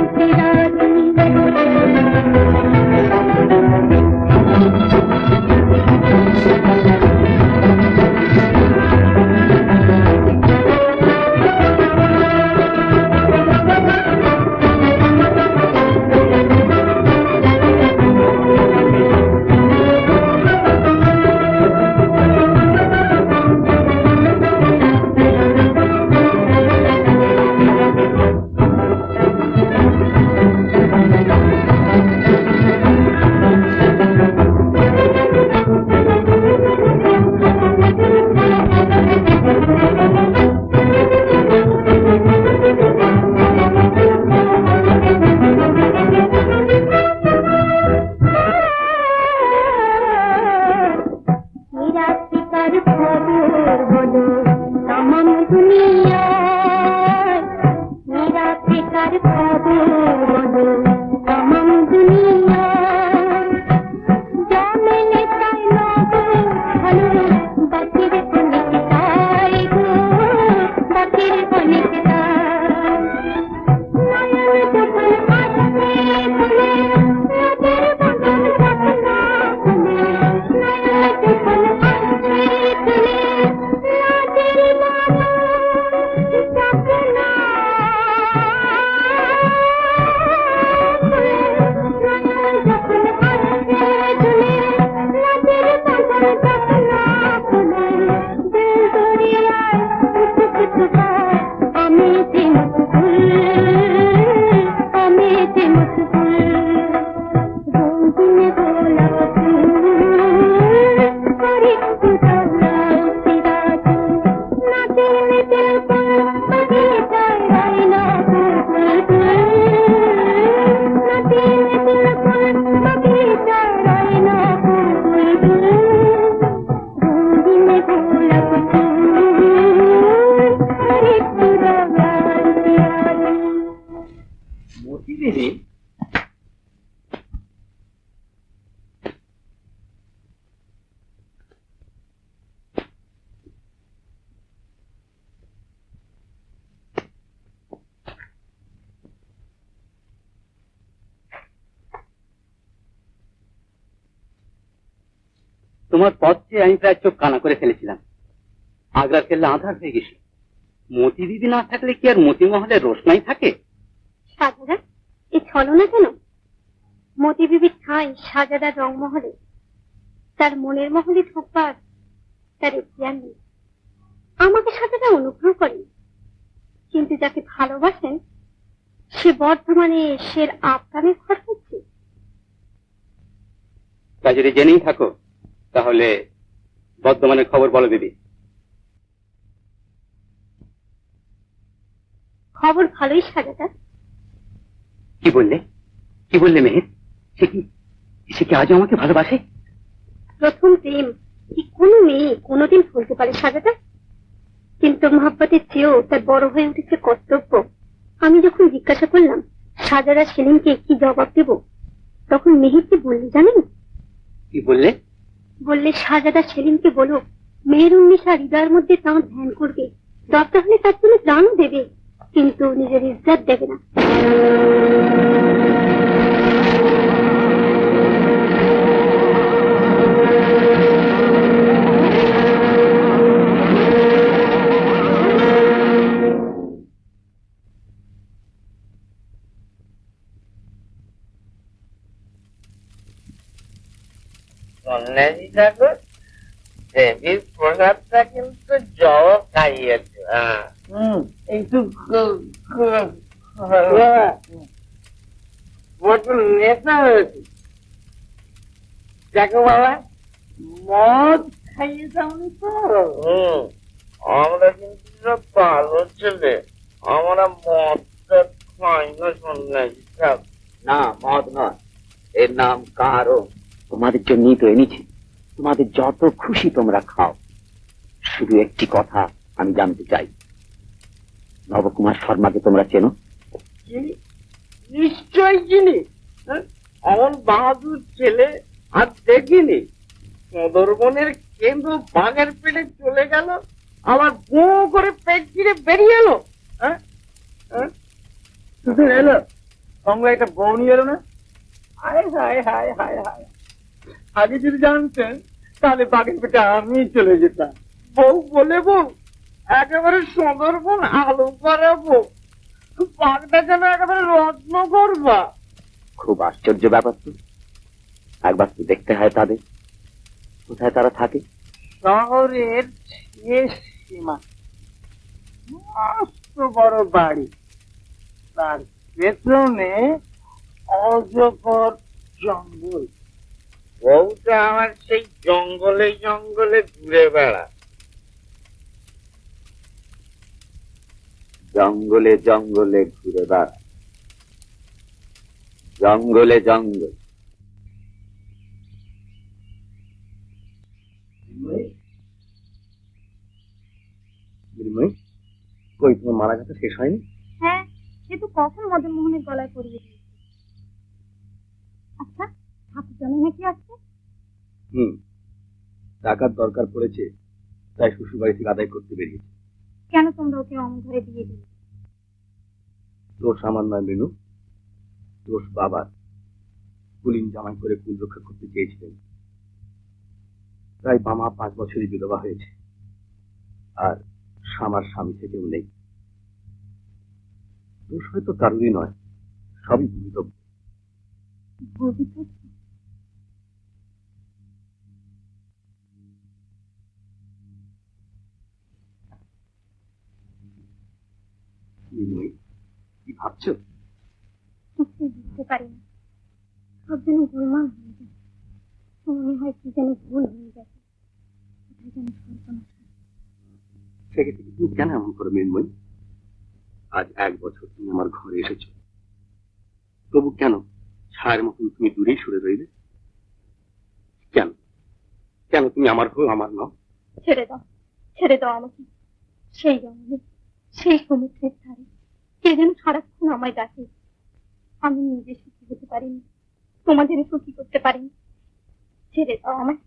Thank you. মতি দিদি, তোমার পথ চেয়ে আমি প্রায় চোখ কানা করে ফেলেছিলাম। আগ্রার কেল্লা আধার হয়ে গেছে। মতি দিদি না থাকলে কি আর মতি মহলে রোশনাই থাকে? সাজাদা এ ছলনা কেন? মতি বিবির ঠাঁই সাজাদার রংমহলে, তার মনের মহলে ঢোকবার তার এখতিয়ার নেই। আমাকে সাজাদা অনুগ্রহ করেন, কিন্তু যাকে ভালোবাসেন সে বর্ধমানে সের আপ্রাণের ঘর হচ্ছে। তা যদি জেনেই থাকো তাহলে বর্ধমানের খবর বলো দিদি। খবর ভালোই সাজাদা। কি বললে? কি বললে মেহের? সে কি আজও আমাকে ভালোবাসে? প্রথম প্রেম কি কোনো মেয়ে কোনোদিন ভুলতে পারে সাজাদা? কিন্তু মহাব্বতের চেয়েও তার বড় হয়ে উঠেছে কর্তব্য। আমি যখন জিজ্ঞাসা করলাম সাজাদা সেলিমকে কি জবাব দেব, তখন মেহের কি বললে জানেন? কি বললে? বললে সাজাদা সেলিমকে বলো মেহেরুন্নিসা হৃদয়ের মধ্যে তাঁর ধ্যান করবে, দরকার হলে তার জন্য প্রাণও দেবে, কিন্তু নিজের ইজ্জত দেবে না। সন্ন্যাসী ঠাকুর, দেবীর প্রসাদটা কিন্তু জল খাইয়েছে। একটু নেশা হয়েছে। দেখো বাবা, মদ খাইয়ে যাওনি তো? আমরা কিন্তু সব ভালো ছেলে, আমরা মদটা খাই না সন্ন্যাসী ঠাকুর। না, মদ নয়, এর নাম কারো। তোমাদের জন্যই তো এনেছি। তোমাদের যত খুশি তোমরা খাও। শুধু একটি কথা আমি জানতে চাই, নবকুমার শর্মাকে তোমরা চেনো? নিশ্চয় চিনি। অমন বাহাদুর ছেলে আর দেখিনি। সুন্দরবনের কেন্দ্র বাঘের পেটে চলে গেল, আবার গো করে পেট চিরে বেরিয়ে এলো। শুধু এলো, সঙ্গে একটা বউ নিয়ে এলো না? হায় হায় হায় হায় হায়, আগে যদি জানতেন তাহলে বাঘের পেটে আমি চলে যেতাম। বউ বলে বউ, একেবারে সুন্দরবন আলো করাবো, বাঘটা যেন একেবারে রত্ন করবা। খুব আশ্চর্য ব্যাপার তো। একবার তো দেখতে হয় তাদের, কোথায় তারা থাকে। শহরের শেষ সীমা, মস্ত বড় বাড়ি, তার পেছনে অজগর জঙ্গল। বউটা আমার সেই জঙ্গলে জঙ্গলে ঘুরে বেড়া। জঙ্গলে জঙ্গলে ঘুরে বেড়া, জঙ্গলে জঙ্গল। কই, তোমার মারা কথা শেষ হয়নি? হ্যাঁ, সে তো কখন মদন মোহনের গলায় পরিয়ে দিয়েছে। আচ্ছা, ঠাকুর জানে নাকি আসছে? টাকার দরকার পড়েছে, তাই শ্বশুর বাড়ি থেকে আদায় করতে বেরিয়েছে। কেন তোমরা ওকে অমন ঘরে দিয়ে দিলে? দোষ আমার নয় মেনু, দোষ বাবার। কুলিন জামাই করে কুল রক্ষা করতে চেয়েছিলেন, তাই বামা 5 বছরই বিধবা হয়েছে, আর আমার স্বামী থেকেও নেই। দোষ হয়তো কারোরই নয়, সবই ভূমিতব্য। কি ভাবছো? বুঝতে পারি না, সব যেন গোলমাল হয়ে যায়। মনে হয় কি যেন ভুল হয়ে গেছে, কোথায় যেন সর্বনাশ। সেক্ষেত্রে তুমি কেন এমন করো মৃন্ময়ী? আজ 1 বছর তুমি আমার ঘরে এসেছো, তবু কেন ছায়ের মতন তুমি দূরেই সরে রইলে? কেন কেন তুমি আমার হো, আমার নও? ছেড়ে দাও, ছেড়ে দাও আমাকে। সেই জঙ্গলে, সেই সমুদ্রের ধারে কে যেন সারাক্ষণ আমায় ডাকে। আমি নিজে সুখী হতে পারিনি, তোমাদের সুখী করতে পারিনি। ছেড়ে দাও আমায়।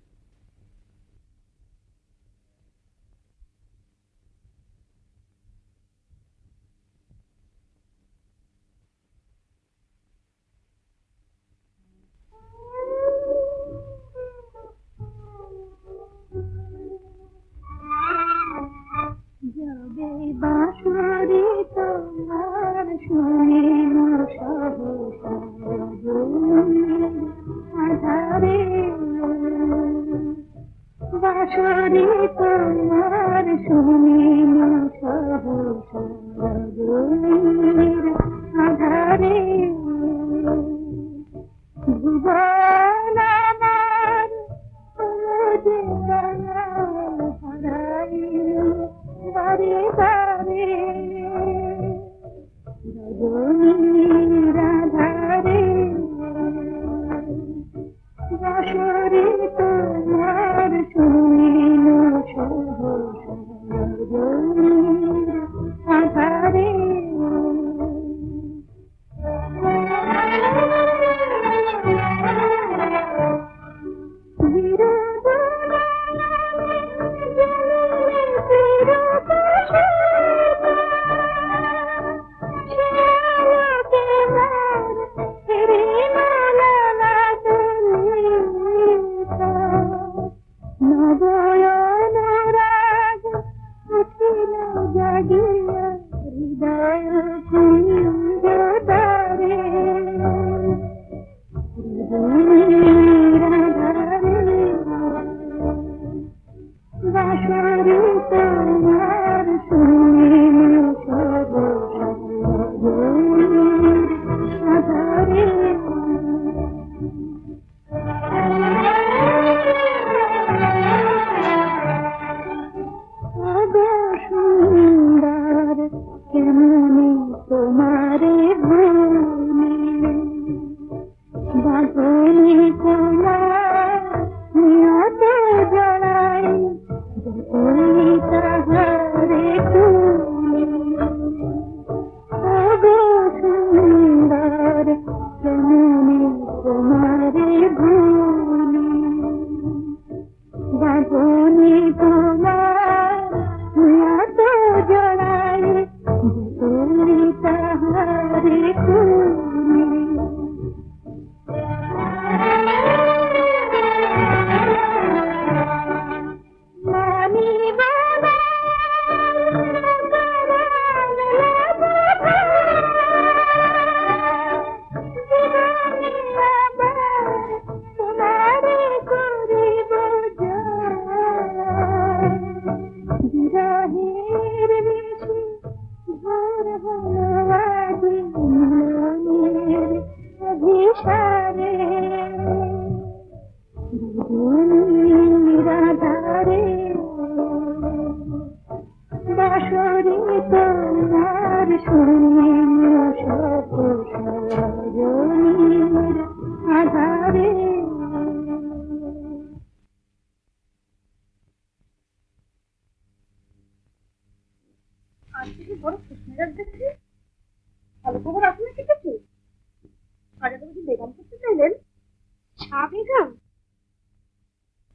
যাবে বাঁশরি তোমার শুনে না সহসা আধারে, বাঁশরি তোমার শুনে না সহসা আধারে, ভুবন আমার যে হারাই বারে বারে, রজনীর আধারে, বাঁশরি তোমার শুনিল সহসা রজনীর আধারে।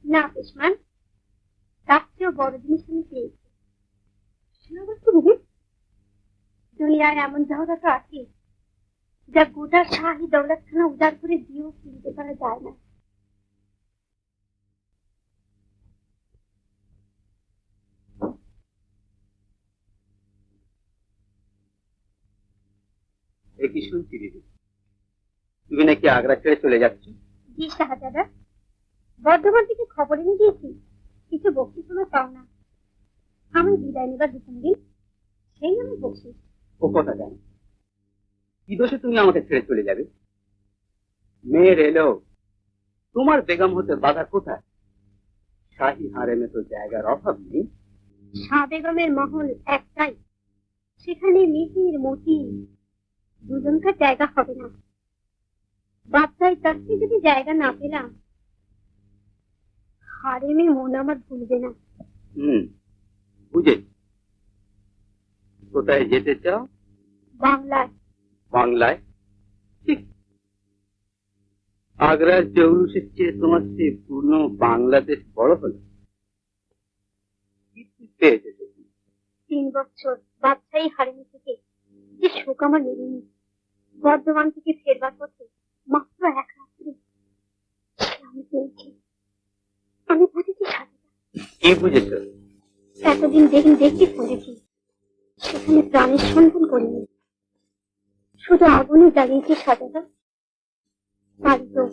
না উসমান, তার চেয়েও বড় জিনিস আমি পেয়েছি। দুনিয়ায় এমন জায়গা তো আছে যা গোটা শাহী দৌলতখানা উজাড় করে দিয়েও কিনতে পারা যায় না। কি শুনছি দিদি, তুমি নাকি আগ্রা ছেড়ে চলে যাচ্ছ? জি শাহজাদা, বর্ধমান থেকে খবর এনে দিয়েছি, কিছু বকশিশ কোনো পাও না। আমি বিদায় নেবার 2 দিন, সেই আমি বকশিশ। ও কথা জানি, কি দোষে তুমি আমাকে ছেড়ে চলে যাবে? মেয়ের এলো, তোমার বেগম হতে বাধা কোথায়? শাহী হারেমে তো জায়গার অভাব নেই। শাহ বেগমের মহল একটাই, সেখানে মিহির মতি দুজনকার জায়গা হবে না। বাচ্চার কাছে যদি জায়গা না পেলাম, হারেমে মন আমার ভুলবে না। বুঝেছি। কোথায় যেতে চাও? বাংলায়। বাংলায়? ঠিক। আগ্রার জৌলুসের চেয়ে তোমার সে পূর্ণ বাংলাদেশ বড় হলো। কি পেয়েছে? 3 বছর বাচ্চাই হারেমে থেকে যে শোক আমার মেলেনি। বর্ধমান থেকে ফেরবার পথে মাত্র 1 রাত্রি আমি পেয়েছি। আমি বুঝেছি স্বাধীনতা। কি বুঝেছ? এতদিন দেখতে শুনেছি, সেখানে প্রাণের সন্ধান করিনি, শুধু আগুনে জ্বালিয়েছি সাজাটা। পারি তো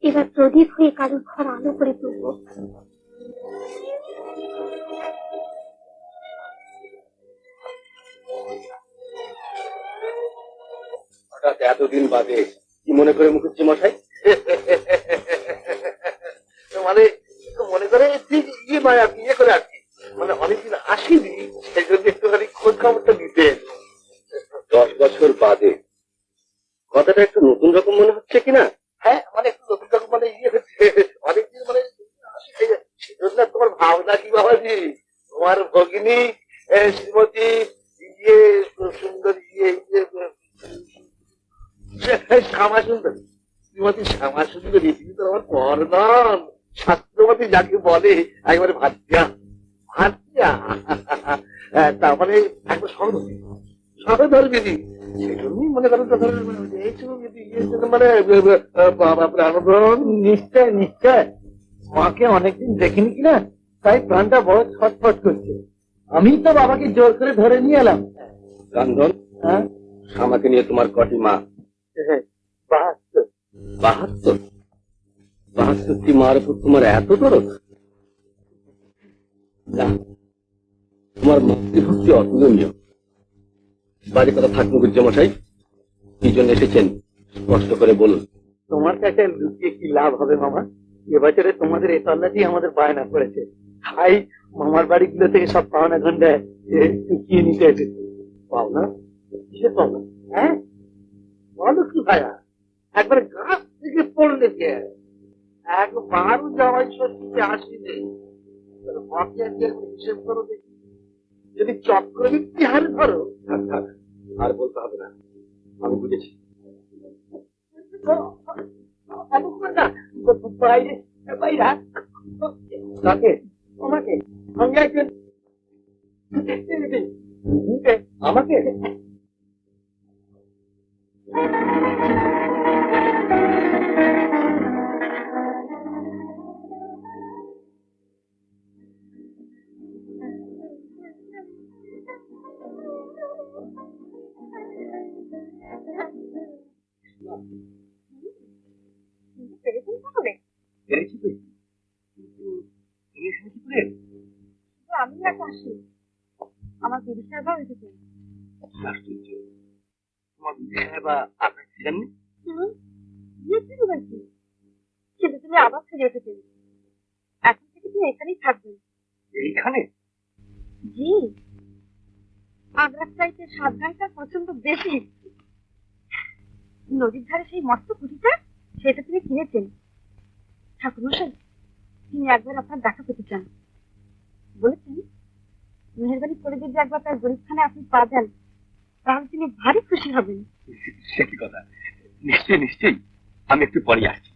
এবার প্রদীপ হয়ে কারোর ঘর আলো করে তুলব। হঠাৎ এতদিন বাদে কি মনে করে মুখুজ্জি মশাই? মানে মনে করে ঠিক ইয়ে করে আর কি, মানে অনেকদিন আসিনি, সেই জন্য একটুখানি খোঁজ খবরটা দিতে। 10 বছর বাদে কথাটা একটু নতুন রকম মনে হচ্ছে কিনা? হ্যাঁ, মানে একটু নতুন রকম মানে ইয়ে হচ্ছে, অনেকদিন মানে সেজন্য তোমার ভাবনা কি বাবাজি, তোমার ভগিনী শ্রীমতী ইয়ে সুন্দরী শ্যামা সুন্দরী, শ্রীমতী শ্যামা সুন্দরী, তিনি তো আমার পর নন, ছাত্রমতী যাকে বলে, একবারে ভাতিয়া ভাতিয়া। তার মানে একবার সহধর্মিনী, সেই জন্যই মনে করেন মানে প্রাণপ্রাণ। নিশ্চয় নিশ্চয়, মাকে অনেকদিন দেখিনি কিনা, তাই প্রাণটা বড় ছটফট করছে। আমি তো বাবাকে জোর করে ধরে নিয়ে এলাম। কান্দন, হ্যাঁ, আমাকে নিয়ে তোমার কটি মা? 72। 72? 72টি মার উপর তোমার এত দরদ? না, তোমার মাতৃভক্তি অতুলনীয়। বাড়ি কথা থাক মুখুজ্জি মশাই, কি জন্য এসেছেন স্পষ্ট করে বলুন। তোমার কাছে লুকিয়ে কি লাভ হবে মামা? এবছরে তোমাদের এই তল্লাটি আমাদের বায়না করেছে, তাই মামার বাড়িগুলো থেকে সব পাওনা ঘন্টায় লুকিয়ে নিতে এসেছে। পাওনা? কিসের পাওনা? হ্যাঁ, বলো কি ভাইয়া, একবার গাছ থেকে পড়লে কে? একবারও জামাই ষষ্ঠীতে আসিনি, হিসেব করো দেখি। যদি চক্রবৃদ্ধি হারে ধরো। আর বলতে হবে না, আমি বুঝেছি। বাইরে বাইরা কাকে? আমাকে? আমি একজন আমাকে পেরেছি তো? আমি একটা আসি, আমার দিদি সাহেবা এসেছে। আশ্চর্য, তোমার দিদি সাহেবা আপনার ছিলেননি? ছেলে তুমি আবার ফিরে এসেছেন, এখন থেকে তুমি এখানেই থাকবেন। এইখানে? জি, আগ্রার চাইতে 7 ঘন্টা প্রচন্ড বেশি। নদীর ধারে সেই মস্ত কুটিটা, সেটা তিনি কিনেছেন। ঠাকুরমশাই, তিনি একবার আপনার দেখা পেতে চান, বলেছেন মেহরবানি করে যদি একবার তার গরিবখানে আপনি পা দেন, তাহলে তিনি ভারী খুশি হবেন। সে কি কথা, নিশ্চয়ই নিশ্চয়ই, আমি একটু পরে আসছি।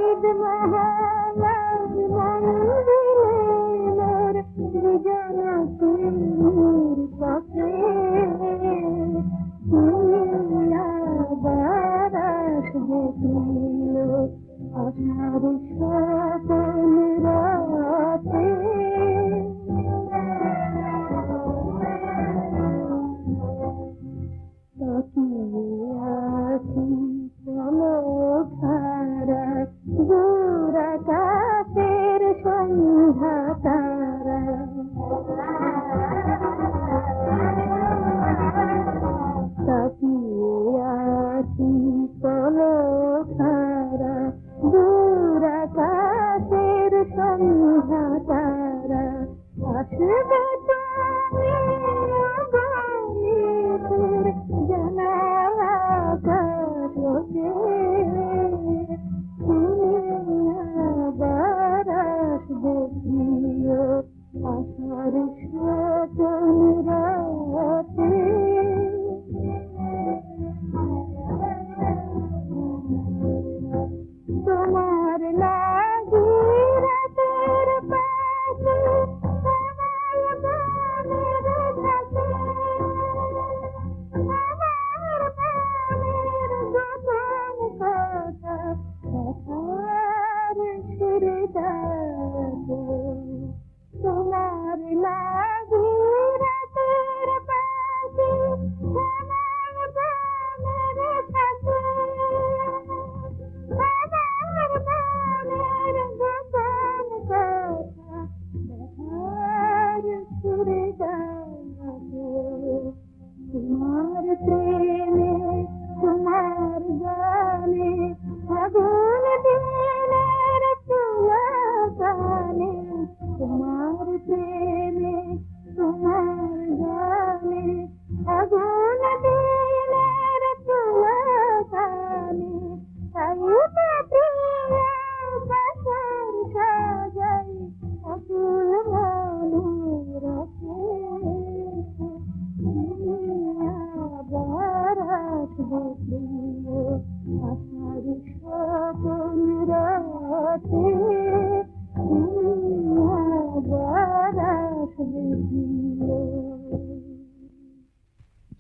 ঈদ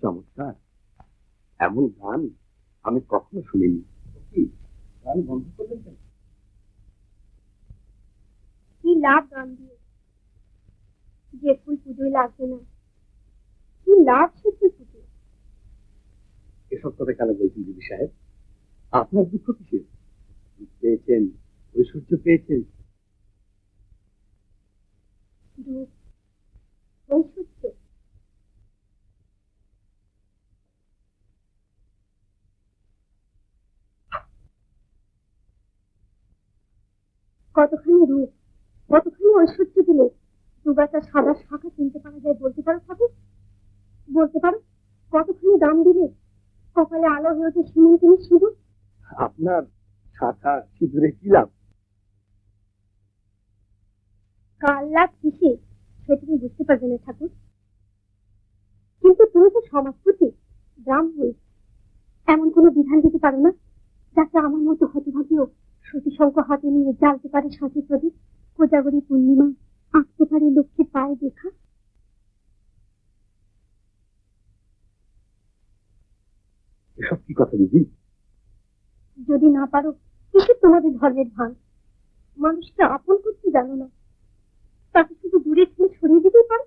চমৎকার, এমন গান আমি কখনো শুনিনি। কি গান বন্ধ করলেন কেন? কি লাভ গান দিয়ে? যে ফুল পুজোয় লাগবে না, কি লাভ সে ফুল পুজো? এসব কথা কেন বলছেন দিদি সাহেব? আপনার দুঃখ কিসের? রূপ পেয়েছেন, ঐশ্বর্য পেয়েছেন। রূপ, ঐশ্বর্য, কতখানি রূপ, কতখানি ঐশ্বর্য দিলে দুগাছা সাদা শাখা চিনতে পারা যায় বলতে পারো ঠাকুর? বলতে পারো কতখানি দাম দিলে কপালে আলো হয়েছে সিমন্তিনী সিঁদুর? আপনার শাখা সিঁদুরে কি লাভ? কার লাভ কিসে সে তুমি বুঝতে পারবে না ঠাকুর। কিন্তু তুমি তো সমাজপতি, ব্রাহ্মণ, এমন কোনো বিধান দিতে পারো না যাতে আমার মতো হতভাগীও সতীশঙ্খ হাতে নিয়ে জ্বালতে পারে সাথে প্রদীপ, কোজাগরী পূর্ণিমায় আঁকতে পারে লক্ষ্মীর পায়ে দেখা? এসব কি কথা দিদি? যদি না পারো কিসের তোমাদের ধর্মের ভান? মানুষকে আপন করতে জানো না, তাকে শুধু দূরে ঠেলে সরিয়ে দিতেই পারো।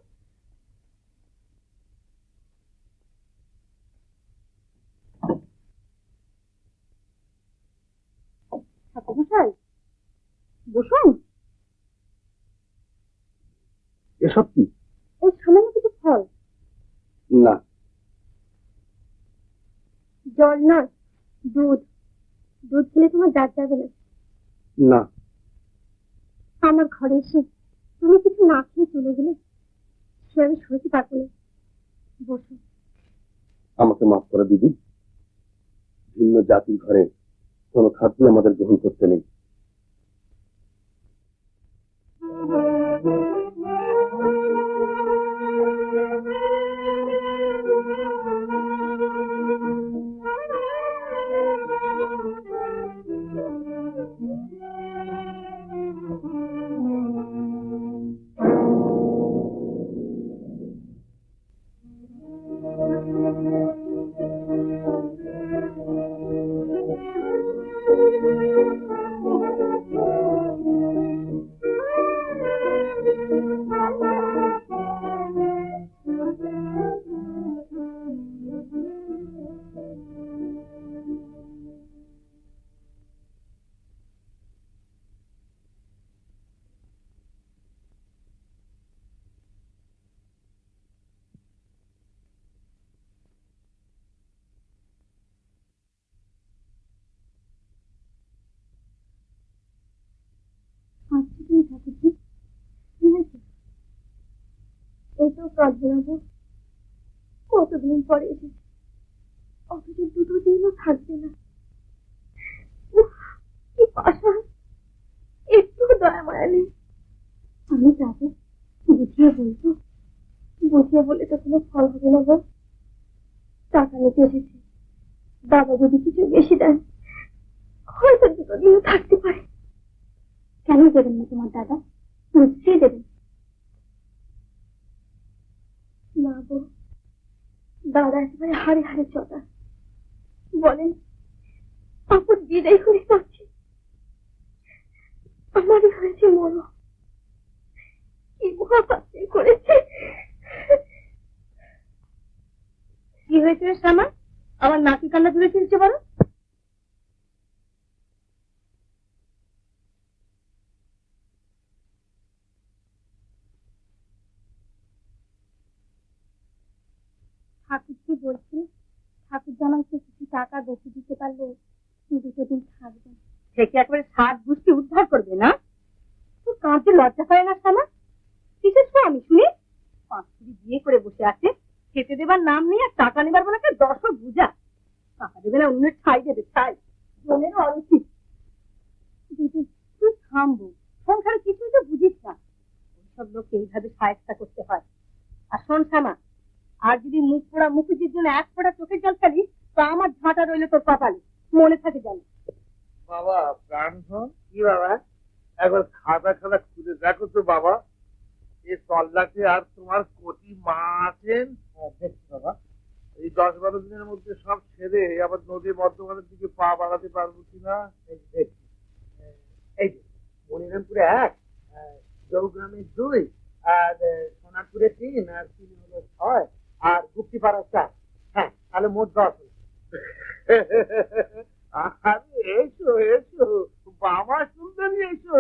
ঠাকুরমশাই বসুন। এসব কি? এই সামান্য কিছু ফল, না, জল না, দুধ। দুধ খেলে তোমার দাঁত যাবে না। না, আমার ঘরে এসে তুমি কিছু না খেয়ে চলে গেলে সে আমি সইতে পারবো না। বসো। আমাকে মাফ করো দিদি। ভিন্ন জাতির ঘরে কোনো খাদ্য আমাদের গ্রহণ করতে নেই। কাঁদবো কতদিন পরে এসেছি, অথচ দুটো দিনও থাকবে না। উফ, কি পাশা, একটু দয়া মায়া নেই। আমি যাবো, বুঝিয়ে বলবো, বুঝিয়ে বলে তো কোনো ফল হবে না গো। টাকা নিতে এসেছি, দাদা যদি কিছু বেশি দেন হয়তো দুটো দিনও থাকতে পারে। কেন দেবেন না তোমার দাদা? নিশ্চয়ই দেবেন। না গো, দাদা একেবারে হাড়ে হাড়ে চটা। বলেন আপদ বিদায় করে যাচ্ছে, আমারই হয়েছে মরো। কি মহাপাত্রে করেছে। কি হয়েছে শ্যামা? আমার নাকি কান্না তুলে ফিরছে বলো। ঠাকুর কি বলছিল? ঠাকুর জানাইছে কিছু টাকা বেশি দিতে পারলে দুটো দিন থাকবে। সে কি একেবারে 7 গোষ্ঠী উদ্ধার করবে না? তো কাঁদতে লজ্জা পায় না শ্যামা? কিসের আমি শুনি? 5 বিয়ে করে বসে আছে, খেতে দেবার নাম নেই, আর টাকা নেবার বলে একটা দর্শক বুঝা। টাকা দেবে না, অন্যের ছাই দেবে, ছাই। জমেরও অনুচিত। দিদি তুই থামবো, সংসারে কিছুই তো বুঝিস না। ওইসব লোককে এইভাবে সাহায্য করতে হয়। আর শোন শ্যামা, আর যদি মুখ পোড়া মুখুজির জন্য 1 ফোঁটা চোখের জল ফেলিস তো আমার ঝাঁটা রইলে তোর কপালে, মনে থাকে জানি। বাবা প্রাণধন, কি বাবা একবার খাতা খাতা খুলে দেখো তো বাবা, এই তল্লাটে আর তোমার কোটি মা আছেন। দেখছি বাবা, এই 10-12 দিনের মধ্যে সব ছেড়ে আবার নদী বর্ধমানের দিকে পা বাড়াতে পারবো কিনা দেখছি। এই যে মনিরামপুরে 1, জৌগ্রামে 2, আর সোনারপুরে 3, আর 3 হলো 6, আর গুপ্তিপাড়া 4। হ্যাঁ, তাহলে মোট 10 হলো। আরে এসো এসো বাবা, সুন্দরী এসো।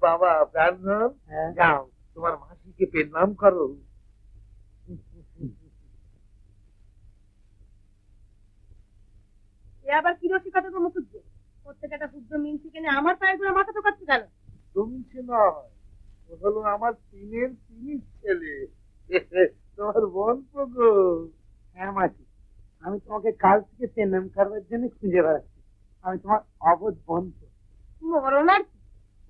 বাবা প্রাণধন, যাও তোমার মাসিকে প্রণাম করো। এ আবার কি রসিকতা গো মুখুজ্জি? প্রত্যেকটা ক্ষুদ্র মিনসি কেনে আমার পায়ে গুলো মাথা ঠোকাচ্ছে কেন? তুমি নয়, ও হলো আমার 3-এর 3 ছেলে, তোমার বোন তো গো। হ্যাঁ মাসি, আমি তোমাকে কাল থেকে প্রণাম করবার জন্য খুঁজে বেড়াচ্ছি। আমি তোমার অবধ বোন তো। মরণ আর কি,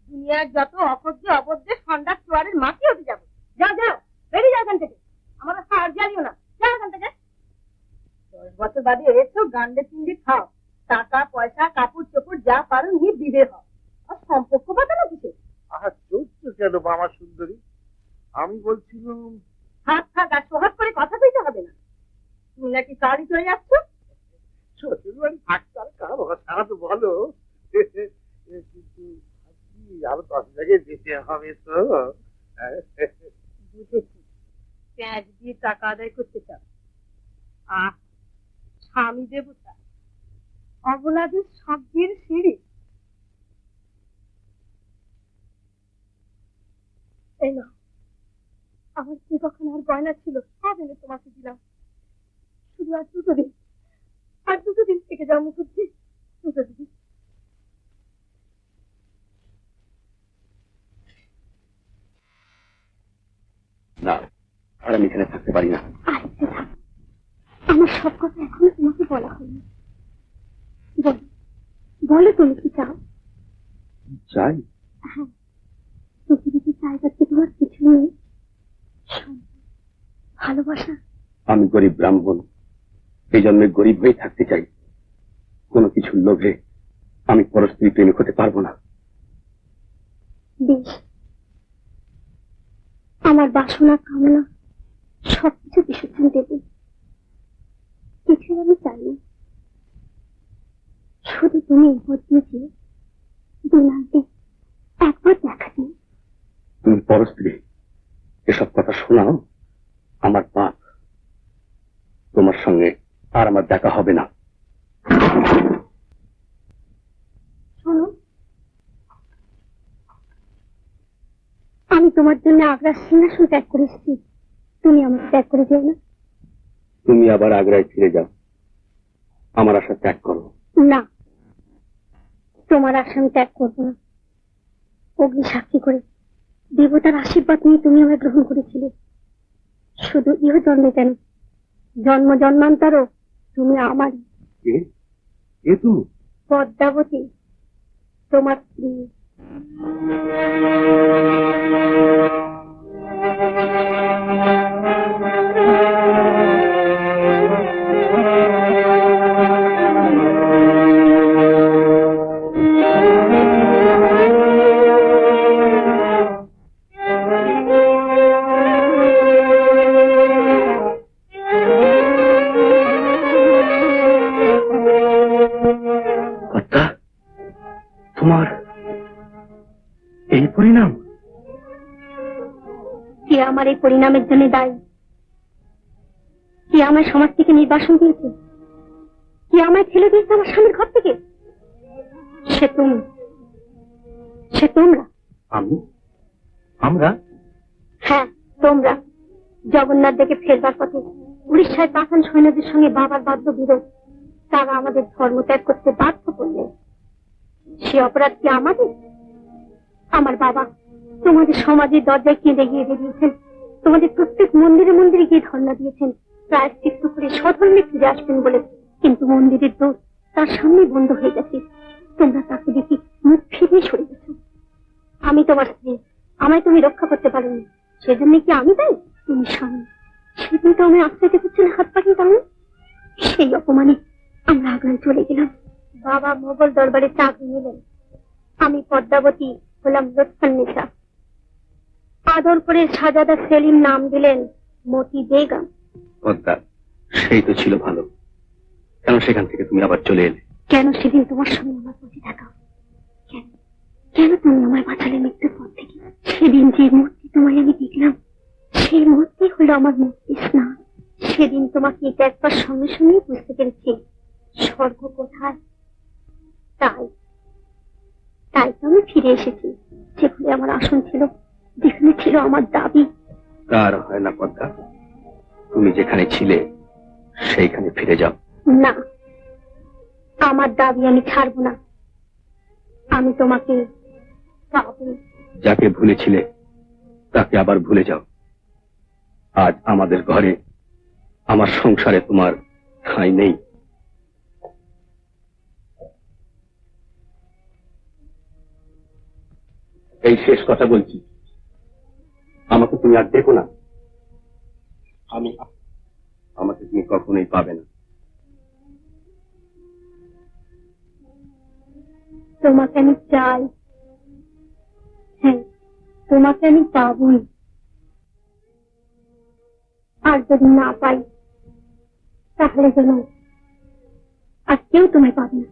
দুনিয়ার যত অপদ্য অবদ্ধে সন্ধ্যা চুয়ারের মাটি হতে যাবো। যাও যাও, বেরিয়ে যাও এখান থেকে, আমার সার জ্বালিও না, যাও এখান থেকে। 10 বছর বাদে এসো, গান্ডে পিন্ডে খাও, টাকা পয়সা কাপড় চোপড় যা পারো নিয়ে বিদে হও, আর সম্পর্ক বাঁধানো কিসে? আহা চলছো কেন বাবা সুন্দরী? আমি বলছিলাম হাত থাক, আর সোহাগ করে কথা কইতে হবে না। তুমি নাকি কারি চলে যাচ্ছ? শ্বশুর বাড়ি থাকতে আর কার সারা তো বলো, কিন্তু আরো 10 জায়গায় যেতে হবে তো। বুঝেছি, প্যাঁচ দিয়ে টাকা আদায় করতে চাও। আহ, স্বামী দেবতা, অবলাদের সবজির সিঁড়ি। এই না, আমার যে কখন আর গয়না ছিল সব এনে তোমাকে দিলাম। শুধু আর 2 দিন, আর 2 দিন থেকে যাও মুখুজ্জি, 2 দিন। না, আর আমি এখানে থাকতে পারি না। আমার সব কথা এখনো তোমাকে বলা হয়নি। বলো, বলো তুমি কি চাও? চাই? হ্যাঁ, পৃথিবীতে চাইবার কি তোমার কিছু নেই? ভালোবাসা। আমি গরিব ব্রাহ্মণ, এই জন্মে গরিব হয়ে থাকতে চাই। কোনো কিছুর লোভে আমি পরস্ত্রী প্রেমিক হতে পারবো না। বেশ, আমার বাসনা কামনা সবকিছু বিসর্জন দেব, কিছুই আমি চাই না। শুধু তুমি এরপর দিয়েছি দুলালকে একবার দেখা দিন। তুমি পরস্ত্রী, এসব কথা শোনাও আমার পাপ। তোমার সঙ্গে আর আমার দেখা হবে না। শোনো, আমি তোমার জন্য আগ্রার সিংহাসন ত্যাগ করে এসেছি, তুমি আমাকে ত্যাগ করে যেও না। তুমি আবার আগ্রায় ফিরে যাও, আমার আশা ত্যাগ করো। না, তোমার আশা আমি ত্যাগ করবো না। অগ্নি সাক্ষী করে দেবতার আশীর্বাদ নিয়ে তুমি আমায় গ্রহণ করেছিলে। শুধু ইহ জন্মে কেন, জন্ম জন্মান্তরও তুমি আমারই। এ তুমি? পদ্মাবতী, তোমার স্ত্রী। তোমার এই পরিণাম? কে আমার এই পরিণামের জন্য দায়ী? কে আমায় সমাজ থেকে নির্বাসন দিয়েছে? কে আমায় ঠেলে দিয়েছে আমার স্বামীর ঘর থেকে? সে তুমি, সে তোমরা। আমি? আমরা? হ্যাঁ, তোমরা। জগন্নাথ দেখে ফেরবার পথে উড়িষ্যায় পাঠান সৈন্যদের সঙ্গে বাবার বাধ্য বিরোধ, তারা আমাদের ধর্ম ত্যাগ করতে বাধ্য করলেন। সে অপরাধ কি আমাদের? আমার বাবা তোমাদের সমাজের দরজায় কেঁদে গিয়ে বেরিয়েছেন, তোমাদের প্রত্যেক মন্দিরে মন্দিরে গিয়ে ধর্ণা দিয়েছেন, প্রায়শ্চিত্ত করে স্বধর্মে ফিরে আসবেন বলে। কিন্তু মন্দিরের দোর তার সামনে বন্ধ হয়ে গেছে। তোমরা তাকে দেখি মুখ ফিরিয়ে সরে গেছো। আমি তোমার স্ত্রী, আমায় তুমি রক্ষা করতে পারোনি, সেজন্য কি আমি তাই? তুমি স্বামী, সেদিন তো আমায় আশ্রয় দিচ্ছেন হাত পাঠিয়ে দাও। সেই অপমানে আমরা আগ্রায় চলে গেলাম। বাবা মোগল দরবারে চাকরি নিলেন, আমি পদ্মাবতী হলাম লুৎফুন্নেসা। আদর করে শাহজাদা সেলিম নাম দিলেন মতি বেগম। পদ্মা, সেই তো ছিল ভালো। কেন সেখান থেকে তুমি আবার চলে এলে? কেন সেদিন তোমার সঙ্গে আমার প্রতি দেখা? কেন কেন তুমি আমায় বাঁচালে মৃত্যুর পর থেকে? সেদিন যে মূর্তি তোমায় আমি দেখলাম, সেই মূর্তি হলো আমার মুক্তি স্নান। সেদিন তোমাকে দেখবার সঙ্গে সঙ্গে বুঝতে পেরেছি স্বর্গ কোথায়। তাই তাই তো আমি ফিরে এসেছি, যেখানে আমার আসন ছিল, যেখানে ছিল আমার দাবি। তার হয় না পদ্মা, তুমি যেখানে ছিলে সেইখানে ফিরে যাও। না, আমার দাবি আমি ছাড়বো না। আমি তোমাকে পাবো। যাকে ভুলেছিলে তাকে আবার ভুলে যাও। আজ আমাদের ঘরে, আমার সংসারে তোমার ঠাঁই নেই। এই শেষ কথা বলছি, আমাকে তুমি আর দেখো না। আমাকে তুমি কখনোই পাবে না। তোমাকে আমি চাই, হ্যাঁ, তোমাকে আমি পাবই। আর যদি না পাই, তাহলে যেন আর কেউ তোমায় পাবে না।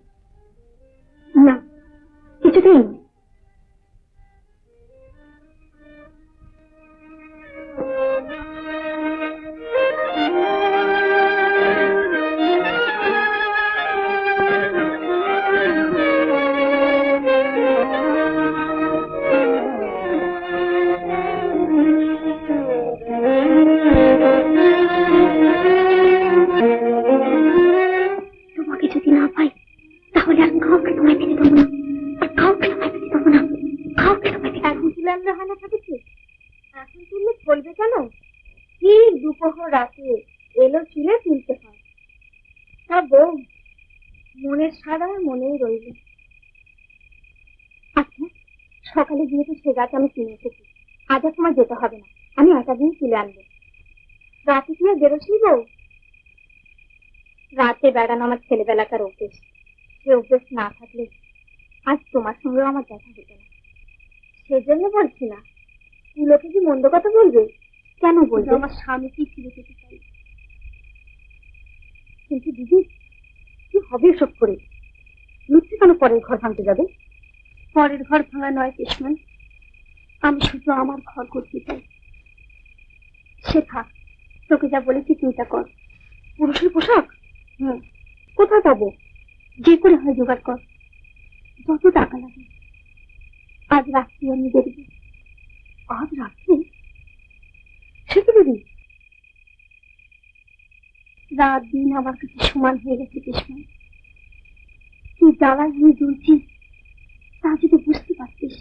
না, কিছুতেই নয়। তোমাকে যদি না পাই, তাহলে আমি কাউকে তোমায় পেতে দেবো না, আর কাউকে তোমায় পেতে দেবো না, কাউকে তোমায় পেতে। এখন তুলে আনলে হয় না ঠাকুরকে? এখন তুললে চলবে কেন? ঠিক দুপুর রাতে এলো চুলে তুলতে হয়। তা বউ, মনের সারা মনেই রইল। আচ্ছা, সকালে যেহেতু সে গাছ আমি কিনে এসেছি, আজ আর তোমার যেতে হবে না, আমি একা দিন তুলে আনবো। রাতে কি আর বেরোসনি বউ? রাতে বেড়ানো আমার ছেলেবেলাকার অভ্যেস, সে অভ্যেস না থাকলে আজ তোমার সঙ্গেও আমার দেখা হতো না। সেজন্য বলছি না, লোকে কি মন্দ কথা বলবে? কেন বলবে? আমার স্বামীকে ফিরে যেতে চাই। কিন্তু দিদি, কি হবে এসব করে? লুচি কেন পরের ঘর ভাঙতে যাবে? পরের ঘর ভাঙা নয় কৃষ্ণন, আমি শুধু আমার ঘর করতে চাই। সে থাক, তোকে যা বলেছি তুই তা কর। পুরুষের পোশাক? কোথায় পাবো? যে করে হয় জোগাড় কর, যত টাকা লাগে। আজ রাত্রি আমি দেখব। আজ রাত্রে? সে কি দিদি? রাত দিন আমার কাছে সমান হয়ে গেছে কৃষ্ণ। তুই জ্বালায় আমি জ্বলছি, তা যদি বুঝতে পারতিস,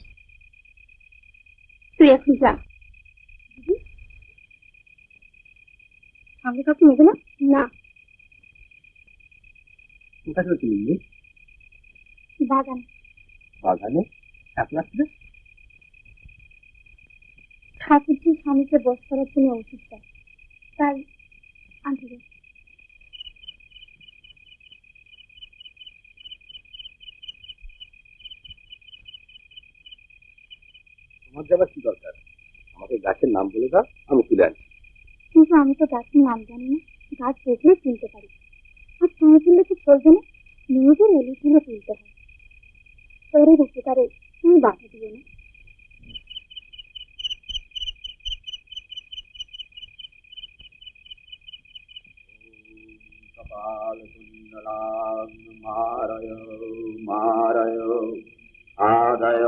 তুই এখন যা। দিদি, সঙ্গে কাউকে নেবে না? না। কোথায় চলছিলি? বাগান। বাগানে একলা ছিল? ঠাকুরজি স্বামীকে বস করার জন্য ওষুধ চায়, তাই আনতে যাই। তোমার যাবার কি দরকার? আমাকে গাছের নাম বলে দাও, আমি তুলে আনি। কিন্তু আমি তো গাছের নাম জানি না, গাছ দেখলে চিনতে পারি। আর তুমি তুললে তো চলবে না, নিজের এলে তুলে তুলতে হয়। পরের উপকারে তুমি বাধা দিও না। কপালকুণ্ডলাং মারয় মারয় আদয়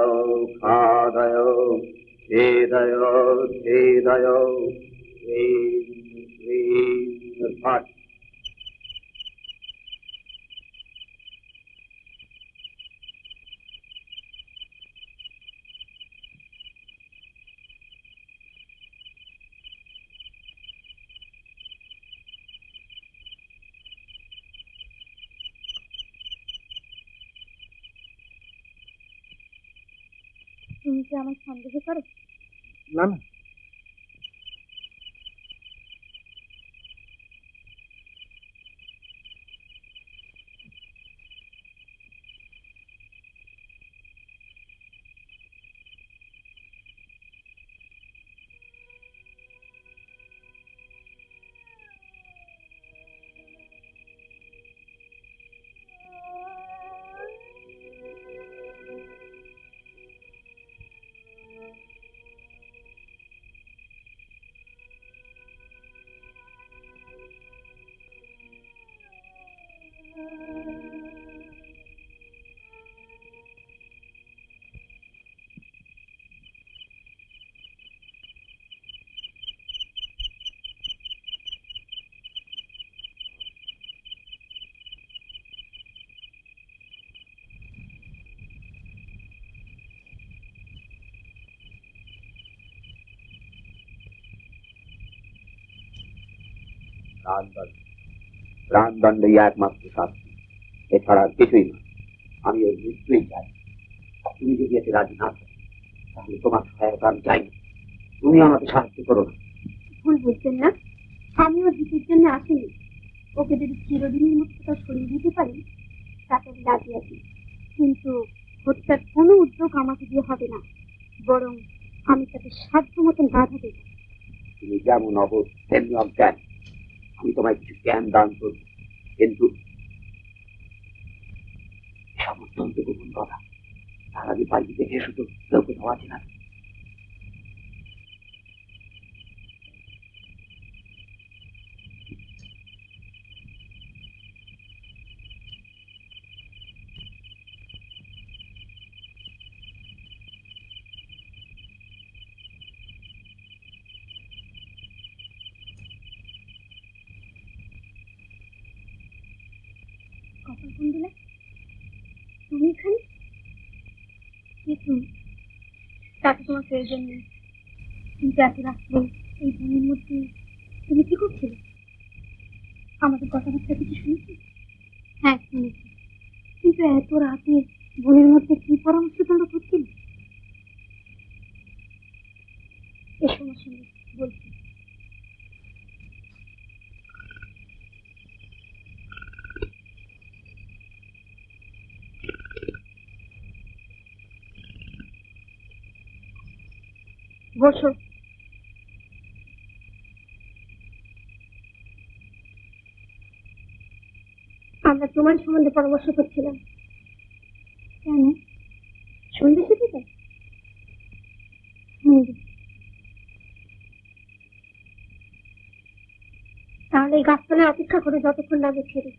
খাদয় ছেদয় ছেদয় হ্রিং হ্রিং ফট। তুমি কি আমার সন্দেহ করো? না না, প্রাণদণ্ড, প্রাণদণ্ডই একমাত্র শাস্তি, এছাড়া আর কিছুই না। আমি ওর মৃত্যুই চাই। তুমি যদি এতে রাজি না থাকো, তাহলে তোমার সহায়তা আমি চাই না। তুমি আমাকে সাহায্য করো না। ভুল বুঝবেন না, আমিও জিতের জন্য আসিনি। ওকে যদি চিরদিনের মতো কোথাও সরিয়ে দিতে পারি তাতে আমি রাজি আছি, কিন্তু হত্যার কোনো উদ্যোগ আমাকে দিয়ে হবে না, বরং আমি তাকে সাধ্য মতন বাধা দেব। তুমি যেমন অবধ তেমনি অজ্ঞান। আমি তোমায় কিছু জ্ঞান দান করব, কিন্তু সব অত্যন্ত গোপন কথা। তার আগে পাল্টি দেখে এসো তো, কেউ কোথাও আছে না। কপাল কুণ্ডলা, তুমি এখানে? কি তুমি? তাকে তোমার প্রয়োজন নেই, কিন্তু এত রাত্রে এই বনের মধ্যে তুমি কি করছিলে? আমাদের কথাবার্তা কিছু শুনেছি? হ্যাঁ শুনেছি, কিন্তু এত রাতে বনের মধ্যে কি পরামর্শ তোমরা করছিলে? এসো আমার সঙ্গে, বলছি। বসো। আমরা তোমার সম্বন্ধে পরামর্শ করছিলাম। কেন, শুনবে সেটা? তাহলে এই গাছতলায় অপেক্ষা করে যতক্ষণ লাগে ছেড়ে।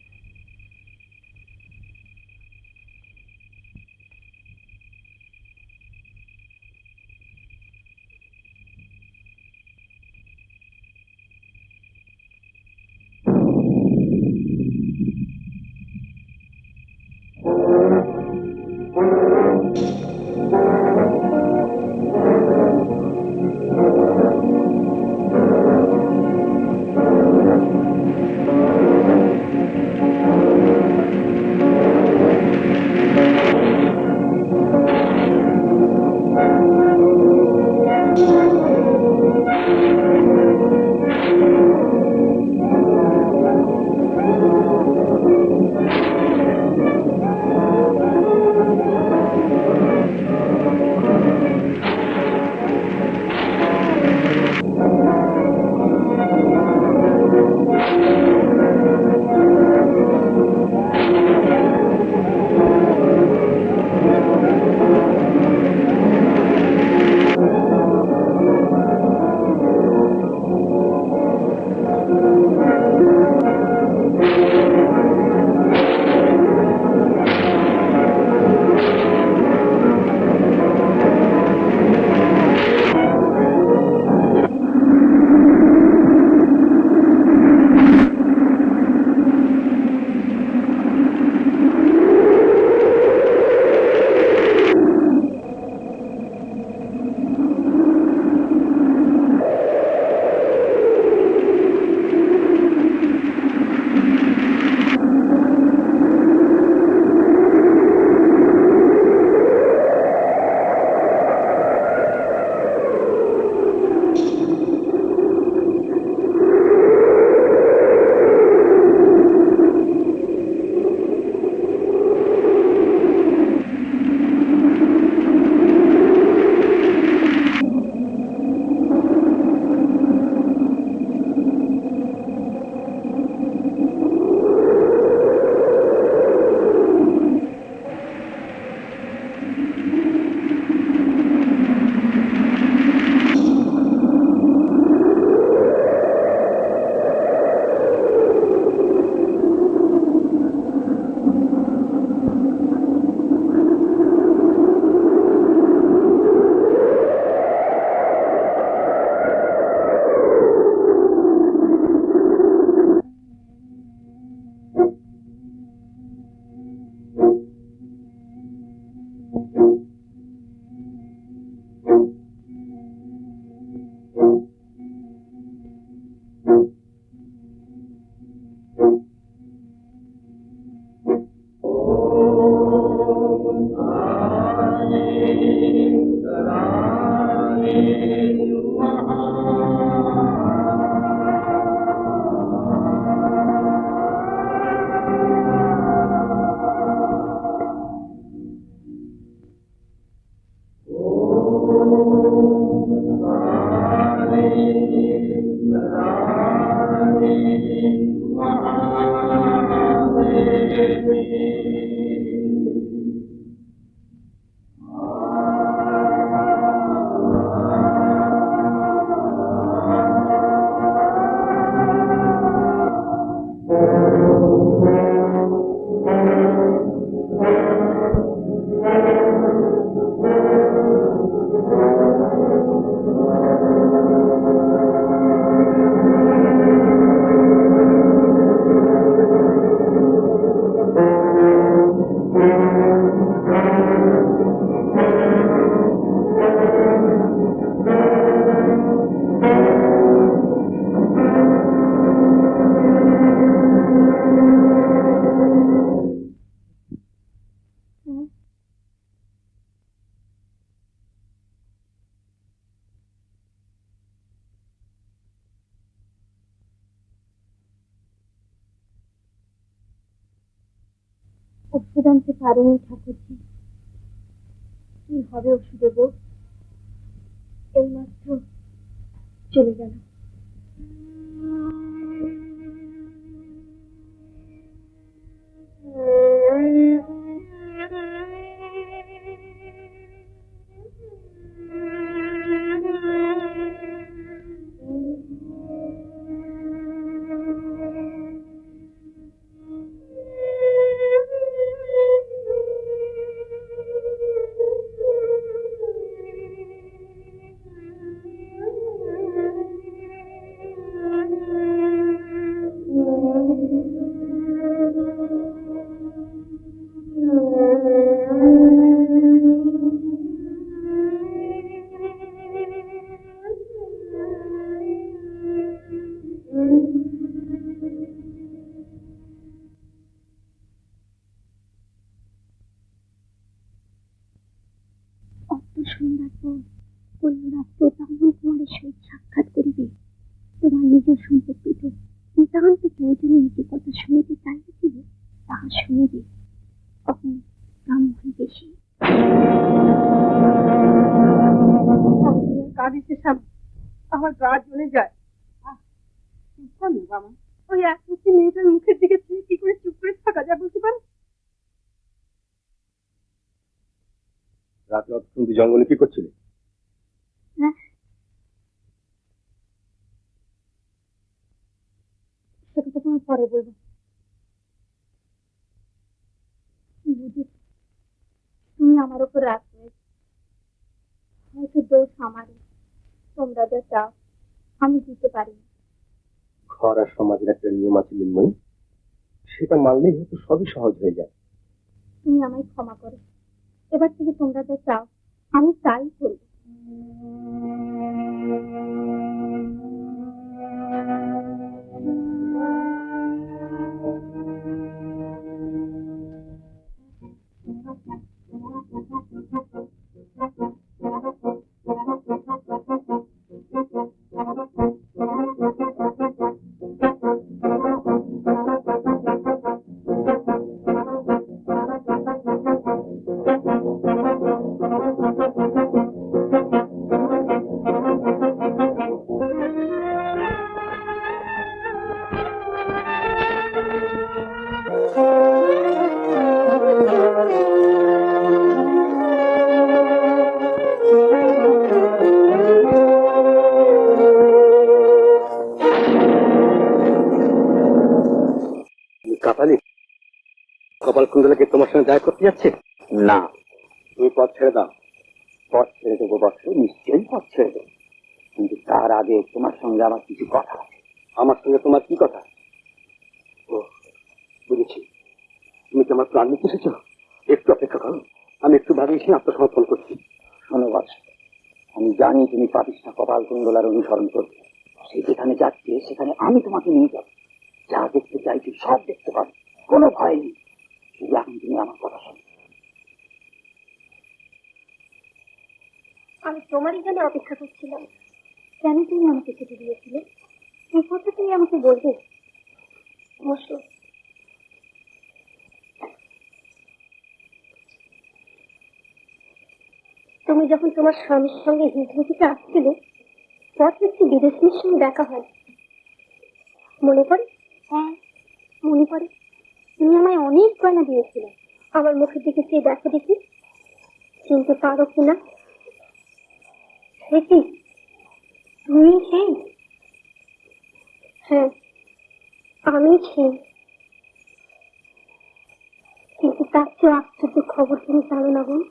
ওষুধ আনতে পারেনি ঠাকুরজি। কি হবে ওষুধে গো? এই মাত্র চলে গেল। সন্ধ্যার পর কোন রাত্রে ব্রাহ্মণ কুমারের সহিত সাক্ষাৎ করিবে। তোমার নিজের সম্পর্কিত নিতান্ত প্রয়োজনীয় যে কথা শুনিতে চাইতেছিল তাহা শুনিবে। তখন ব্রাহ্মণ বেশি কাঁদিতে স্বামী, আমার গা জ্বলে যায়। বাবা, ওই একটি মেয়েটার মুখের দিকে কি করে চুপ করে থাকা যায় বলতে পারো? রাতে অত তুমি জঙ্গলে কি করছিলে? সেটা তো তোমার পরে বলবো। বুঝি তুমি আমার উপর রাগ করেছ, হয়তো দোষ আমারই। তোমরা যা চাও আমি দিতে পারি। ঘর আর সমাজের একটা নিয়ম আছে মিন্ময়ী, সেটা মানলেই হয়তো সবই সহজ হয়ে যায়। তুমি আমায় ক্ষমা করো। এবার থেকে তোমরা যা চাও আমি তাই করব। কাপালি, কপাল কুণ্ডলাকে তোমার সঙ্গে দেখা করতে যাচ্ছে? না, তুমি পথ ছেড়ে দাও। পথ ছেড়ে দেবো বৎস, নিশ্চয়ই পথ ছেড়ে দেবো, কিন্তু তার আগে তোমার সঙ্গে আমার কিছু কথা আছে। আমার সঙ্গে তোমার কি কথা? ও বুঝেছি, তুমি কি আমার প্রাণ নিতে এসেছো? একটু অপেক্ষা করো, আমি একটু ভাবি এসে আত্মসমর্পণ করছি। শোনো বৎস, আমি জানি তুমি পাপিষ্ঠা কপাল কুণ্ডলার অনুসরণ করবে। সে যেখানে যাচ্ছে সেখানে আমি তোমাকে নিয়ে যাব। যা দেখতে চাইছি সব দেখতে পাবে, কোনো ভয় নেই। শুধু এখন তুমি আমার কথা শোনো। আমি তোমারই জন্য অপেক্ষা করছিলাম। কেন তুমি আমাকে চিঠি দিয়েছিলে? এই কথা তুমি আমাকে বলবে? বসো। তুমি যখন তোমার স্বামীর সঙ্গে হিজলিতে আসছিলে পথ একটি বিদেশির সঙ্গে দেখা হয়। মনে পড়ে? হ্যাঁ মনে পড়ে। তুমি আমায় অনেক গয়না দিয়েছিলে। আমার মুখের দিকে চেয়ে দেখো দেখি, চিনতে পারো কিনা। সে কি তুমি সেই? হ্যাঁ আমি সেই। কিন্তু তার চেয়ে আশ্চর্য খবর তুমি জানো না বোন,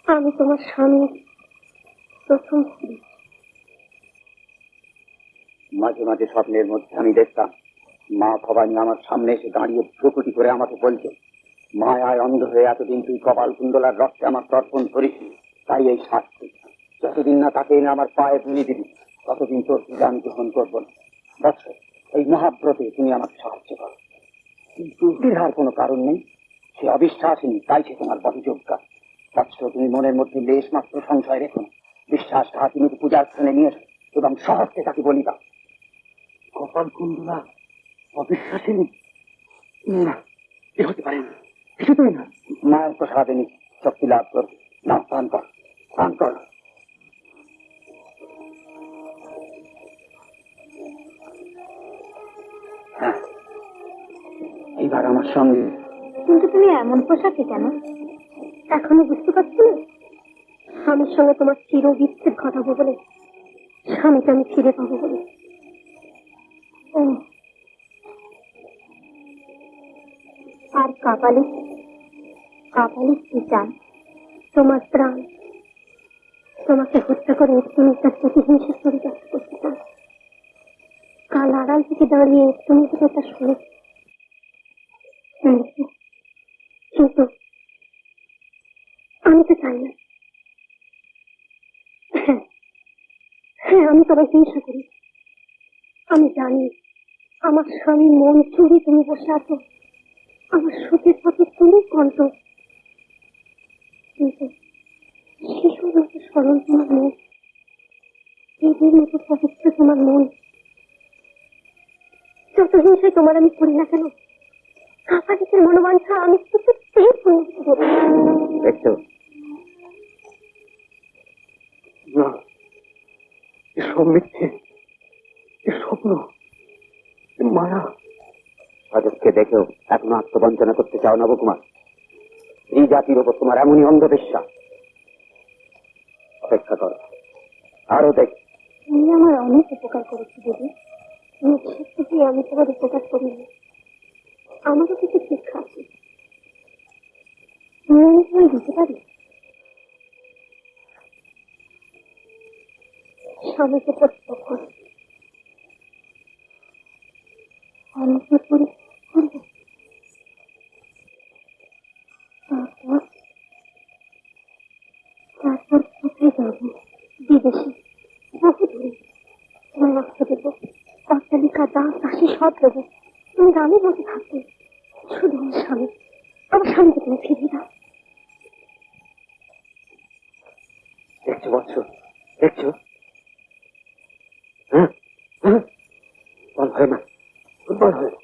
আমি তোমার স্বামীর প্রথম স্ত্রী। মাঝে মাঝে স্বপ্নের মধ্যে আমি দেখতাম মা ভবানী আমার সামনে এসে দাঁড়িয়ে ভ্রুকুটি করে আমাকে বলছে, মায়ায় অন্ধ হয়ে এতদিন তুই কপাল কুণ্ডলার রক্তে আমার তর্পণ করিস, তাই এই শাস্তি। যতদিন না তাকে এনে আমার পায়ে ধুয়ে দিবি ততদিন তোর পূজা আমি গ্রহণ করবো না। বৎস, এই মহাব্রতে তুমি আমাকে সাহায্য করো। কিন্তু আর কোনো কারণ নেই, সে অবিশ্বাসী, তাই সে তোমার বহিযোগ্যা। বৎস, তুমি মনের মধ্যে লেশ মাত্র সংশয় রেখো না। বিশ্বাসটা তুমি পূজার স্থানে নিয়ে এসো এবং সহজে তাকে বলি দাও। কপাল কুণ্ডলা অবিশ্বাসিনী? না, এ হতে পারে না, কিছুতেই না। মায়ের প্রসাদে শক্তি লাভ কর। না, পান কর, পান কর। হ্যাঁ, এইবার আমার সঙ্গে। কিন্তু তুমি এমন পোশাকে কেন? এখনো বুঝতে পারছো না? স্বামীর সঙ্গে তোমার চির বিচ্ছেদ ঘটাবো বলে, স্বামীকে আমি ফিরে পাবো বলে। আর কাপালি, কাপালি কি চান? তোমার প্রাণ। তোমাকে হত্যা করে তুমি তার প্রতিহিংসা চরিতার্থ করতে চান। কাল আড়াল থেকে দাঁড়িয়ে তুমি তো তা শুনে, কিন্তু আমি তো চাই না। হ্যাঁ আমি তোমায় হিংসা করি। আমি জানি আমার স্বামীর মন চুরি তুমি বসে আছো, আমার সুখের পথে তুমি কণ্ঠ। কিন্তু শিশুর মতো সরল তোমার মন, দেবীর মতো পবিত্র তোমার মন। যত হিংসায় তোমার আমি করি না কেন, কাপালিকের মনোবাঞ্ছা আমি কিছুতেই পূর্ণ করতে দেব না। দেখছো না, এসব মিথ্যে, এ স্বপ্ন, এ মায়া। সাধককে দেখেও এখনো আত্মবঞ্চনা করতে চাও নবকুমার? এই জাতির ওপর তোমার এমনই অন্ধবিশ্বাস। অপেক্ষা করো, আরো দেখ। তুমি আমার অনেক উপকার করেছি দিদি, সত্যি আমি তোমার উপকার করিনি। আমারও কিছু শিক্ষা আছে, তুমি আমি তোমায় দিতে পারি। স্বামীকে প্রত্যক্ষ করে অনেকে পরীক্ষা করবে, তারপর তারপর কোথায় যাবো? বিদেশে, বহু দূরে। তোমায় অর্থ দেবো, অট্টালিকা, দাস, দাসী সব দেবো। তুমি রানীর মতো থাকবে। শুধু আমার স্বামী, আমার স্বামীকে তুমি ফিরিয়ে দাও। দেখছো বৎস, দেখছো? হ্যাঁ হ্যাঁ, বল হয় না, ফুটবল হয় না।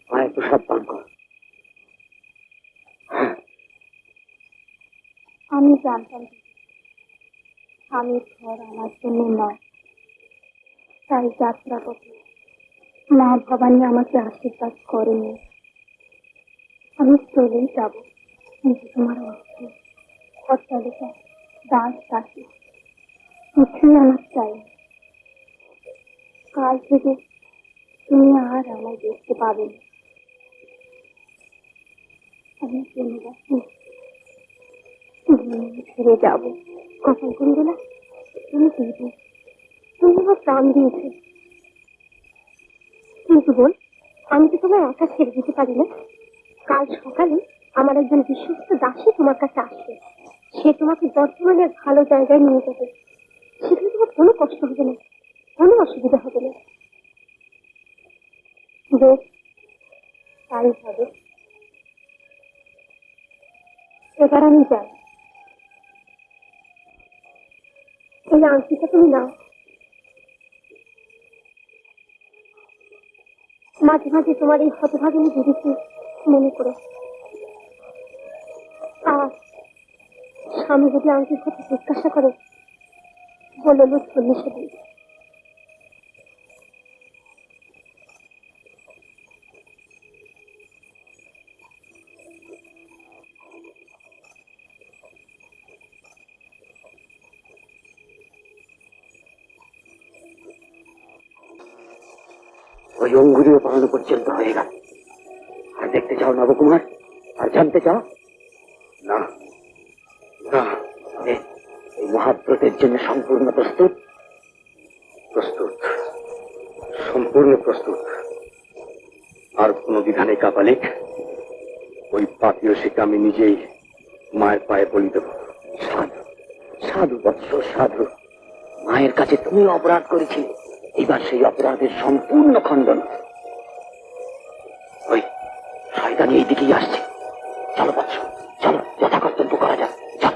মায়ের প্রসাদ পান কর। আমি জানতাম স্বামীর ঘর আমার জন্য নয়, তাই যাত্রা পথে মা ভবানী আমাকে আশীর্বাদ করেনি। আমি চলেই যাব, কিন্তু তোমার অর্থ, অট্টালিকা, দাস, দাসী কিছুই আমার চাই না। কাল থেকে তুমি আর আমায় দেখতে পাবে না। আমি চলে যাচ্ছি, ফিরে যাবো। কখন কুণ্ডলা, তুমি ফিরবে, তুমি আমার প্রাণ দিয়েছে। কিন্তু বল, আমি তো তোমায় একা ছেড়ে দিতে পারি না। কাল সকালে আমার একজন বিশ্বস্ত দাসী তোমার কাছে আসবে। সে তোমাকে বর্তমানের ভালো জায়গায় নিয়ে যাবে। সেখানে তোমার কোনো কষ্ট হবে না, কোনো অসুবিধা হবে না। বেশ, তাই হবে। এবার আমি যাই। এই আংটিটা তুমি নাও। মাঝে মাঝে তোমার এই হতভাগিনী দিদিকে মনে করো। আর আমি যদি আংটির কথা জিজ্ঞাসা করে বলে লুৎফুল মিশে দিই। ওই অঙ্গুরীয় পালানো পর্যন্ত হয়ে গেল। আর দেখতে চাও নবকুমার? আর জানতে চাও? না না, এই মহাব্রতের জন্য সম্পূর্ণ প্রস্তুত? প্রস্তুত, সম্পূর্ণ প্রস্তুত। আর কোন বিধানে কাপালিক, ওই পাপীয় শিখে আমি নিজেই মায়ের পায়ে বলি দেব। সাধু, সাধু বৎস, সাধু। মায়ের কাছে তুমি অপরাধ করেছিলে, এবার সেই অপরাধের সম্পূর্ণ খণ্ডন। ওই শয়তানি এই দিকেই আসছে। চলো বৎস, চলো, যথা কর্তব্য করা যাক। চলো।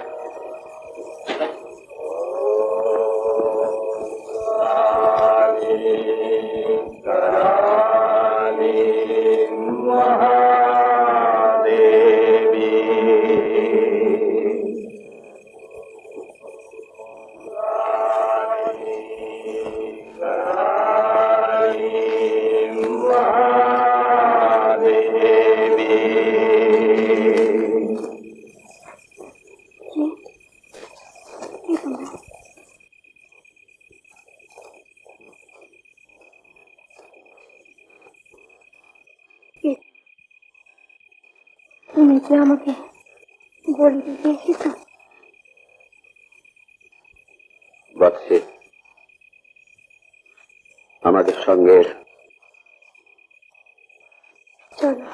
তুমি কি আমাকে বলি দিতে এসেছ? বৎসে, আমাদের সঙ্গে চলো।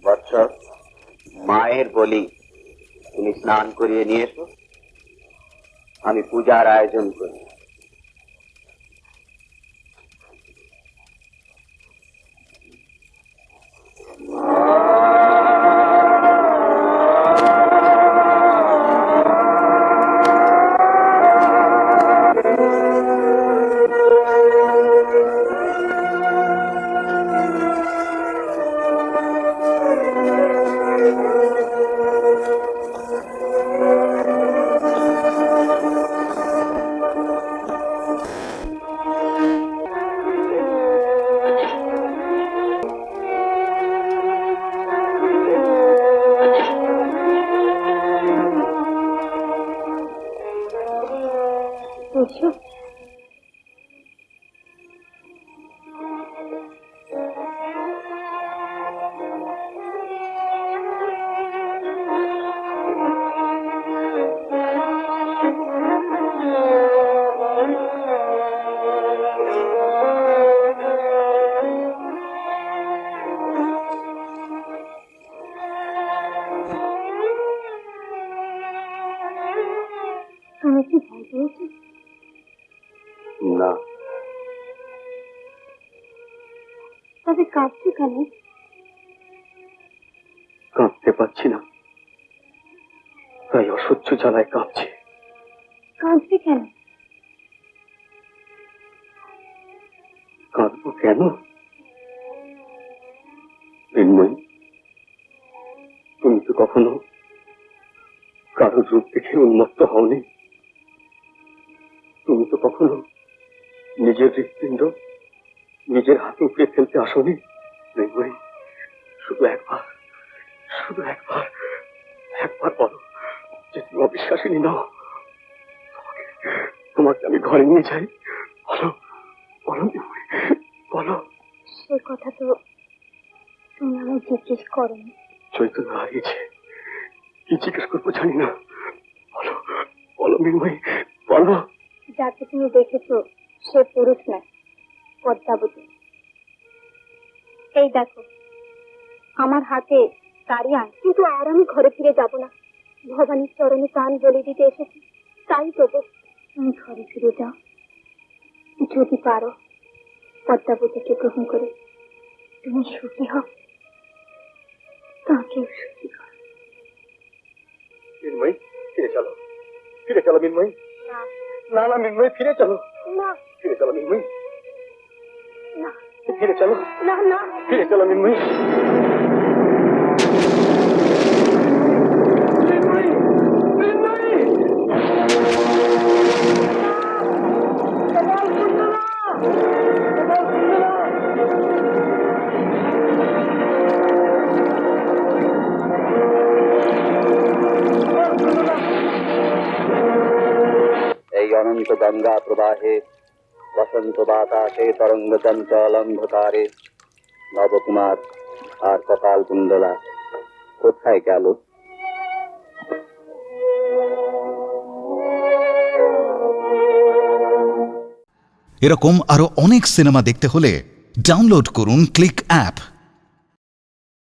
বৎস, মায়ের বলি তুমি স্নান করিয়ে নিয়ে এসো, আমি পূজার আয়োজন করি। বুঝছো? আমি কি ভয় পেয়েছি? না, তবে কাঁদছি কেন? কাঁদতে পারছি না, তাই অসহ্য জ্বালায় কাঁপছে। কাঁদছি কেন? কাঁদবো কেন? মৃন্ময়ী, তুমি তো কখনো কারো রূপ দেখে উন্মত্ত হওনি। তুমি তো কখনো নিজের হৃৎপিণ্ড নিজের হাতে উপড়ে ফেলতে আসনি। মৃন্ময়ী, শুধু একবার, শুধু একবার, একবার বলো যে তুমি অবিশ্বাসিনী নও। তোমাকে আমি ঘরে নিয়ে যাই। বলো, বলো মৃন্ময়ী, বলো। সে কথা তো তুমি আমায় জিজ্ঞেস করোনি। চৈতন্য হারিয়েছে, কি জিজ্ঞেস করবো জানি না। বলো, বলো মৃন্ময়ী, বলো। যাকে তুমি দেখেছো সে পুরুষ নয়, পদ্মাবতী। এই দেখো, আমার হাতে তারই আইন, কিন্তু আর আমি ঘরে ফিরে যাব না। ভবানীর চরণে প্রাণ বলি দিতে এসেছি, তাই তবু তুমি ঘরে ফিরে যাও। যদি পারো পদ্মাবতীকে গ্রহণ করে তুমি সুখী হও, তাকেও সুখী হও। মৃন্ময়ী, ফিরে চলো, ফিরে চলো মিনময়ী। না না মিনময়ী, ফিরে চলো। না ফিরে চলো মিনময়ী, না ফিরে চলো, না না ফিরে চলো মিনময়ী। মিনময়ী, মিনময়ী! গোপাল কুণ্ডলা! গোপাল কুণ্ডলা! এই অনন্ত গঙ্গা প্রবাহে বসন্ত বাতাসে তরঙ্গ চঞ্চল অন্ধকারে নবকুমার আর কপাল কুণ্ডলা কোথায় গেল? এরকম আরো অনেক সিনেমা দেখতে হলে ডাউনলোড করুন ক্লিক অ্যাপ।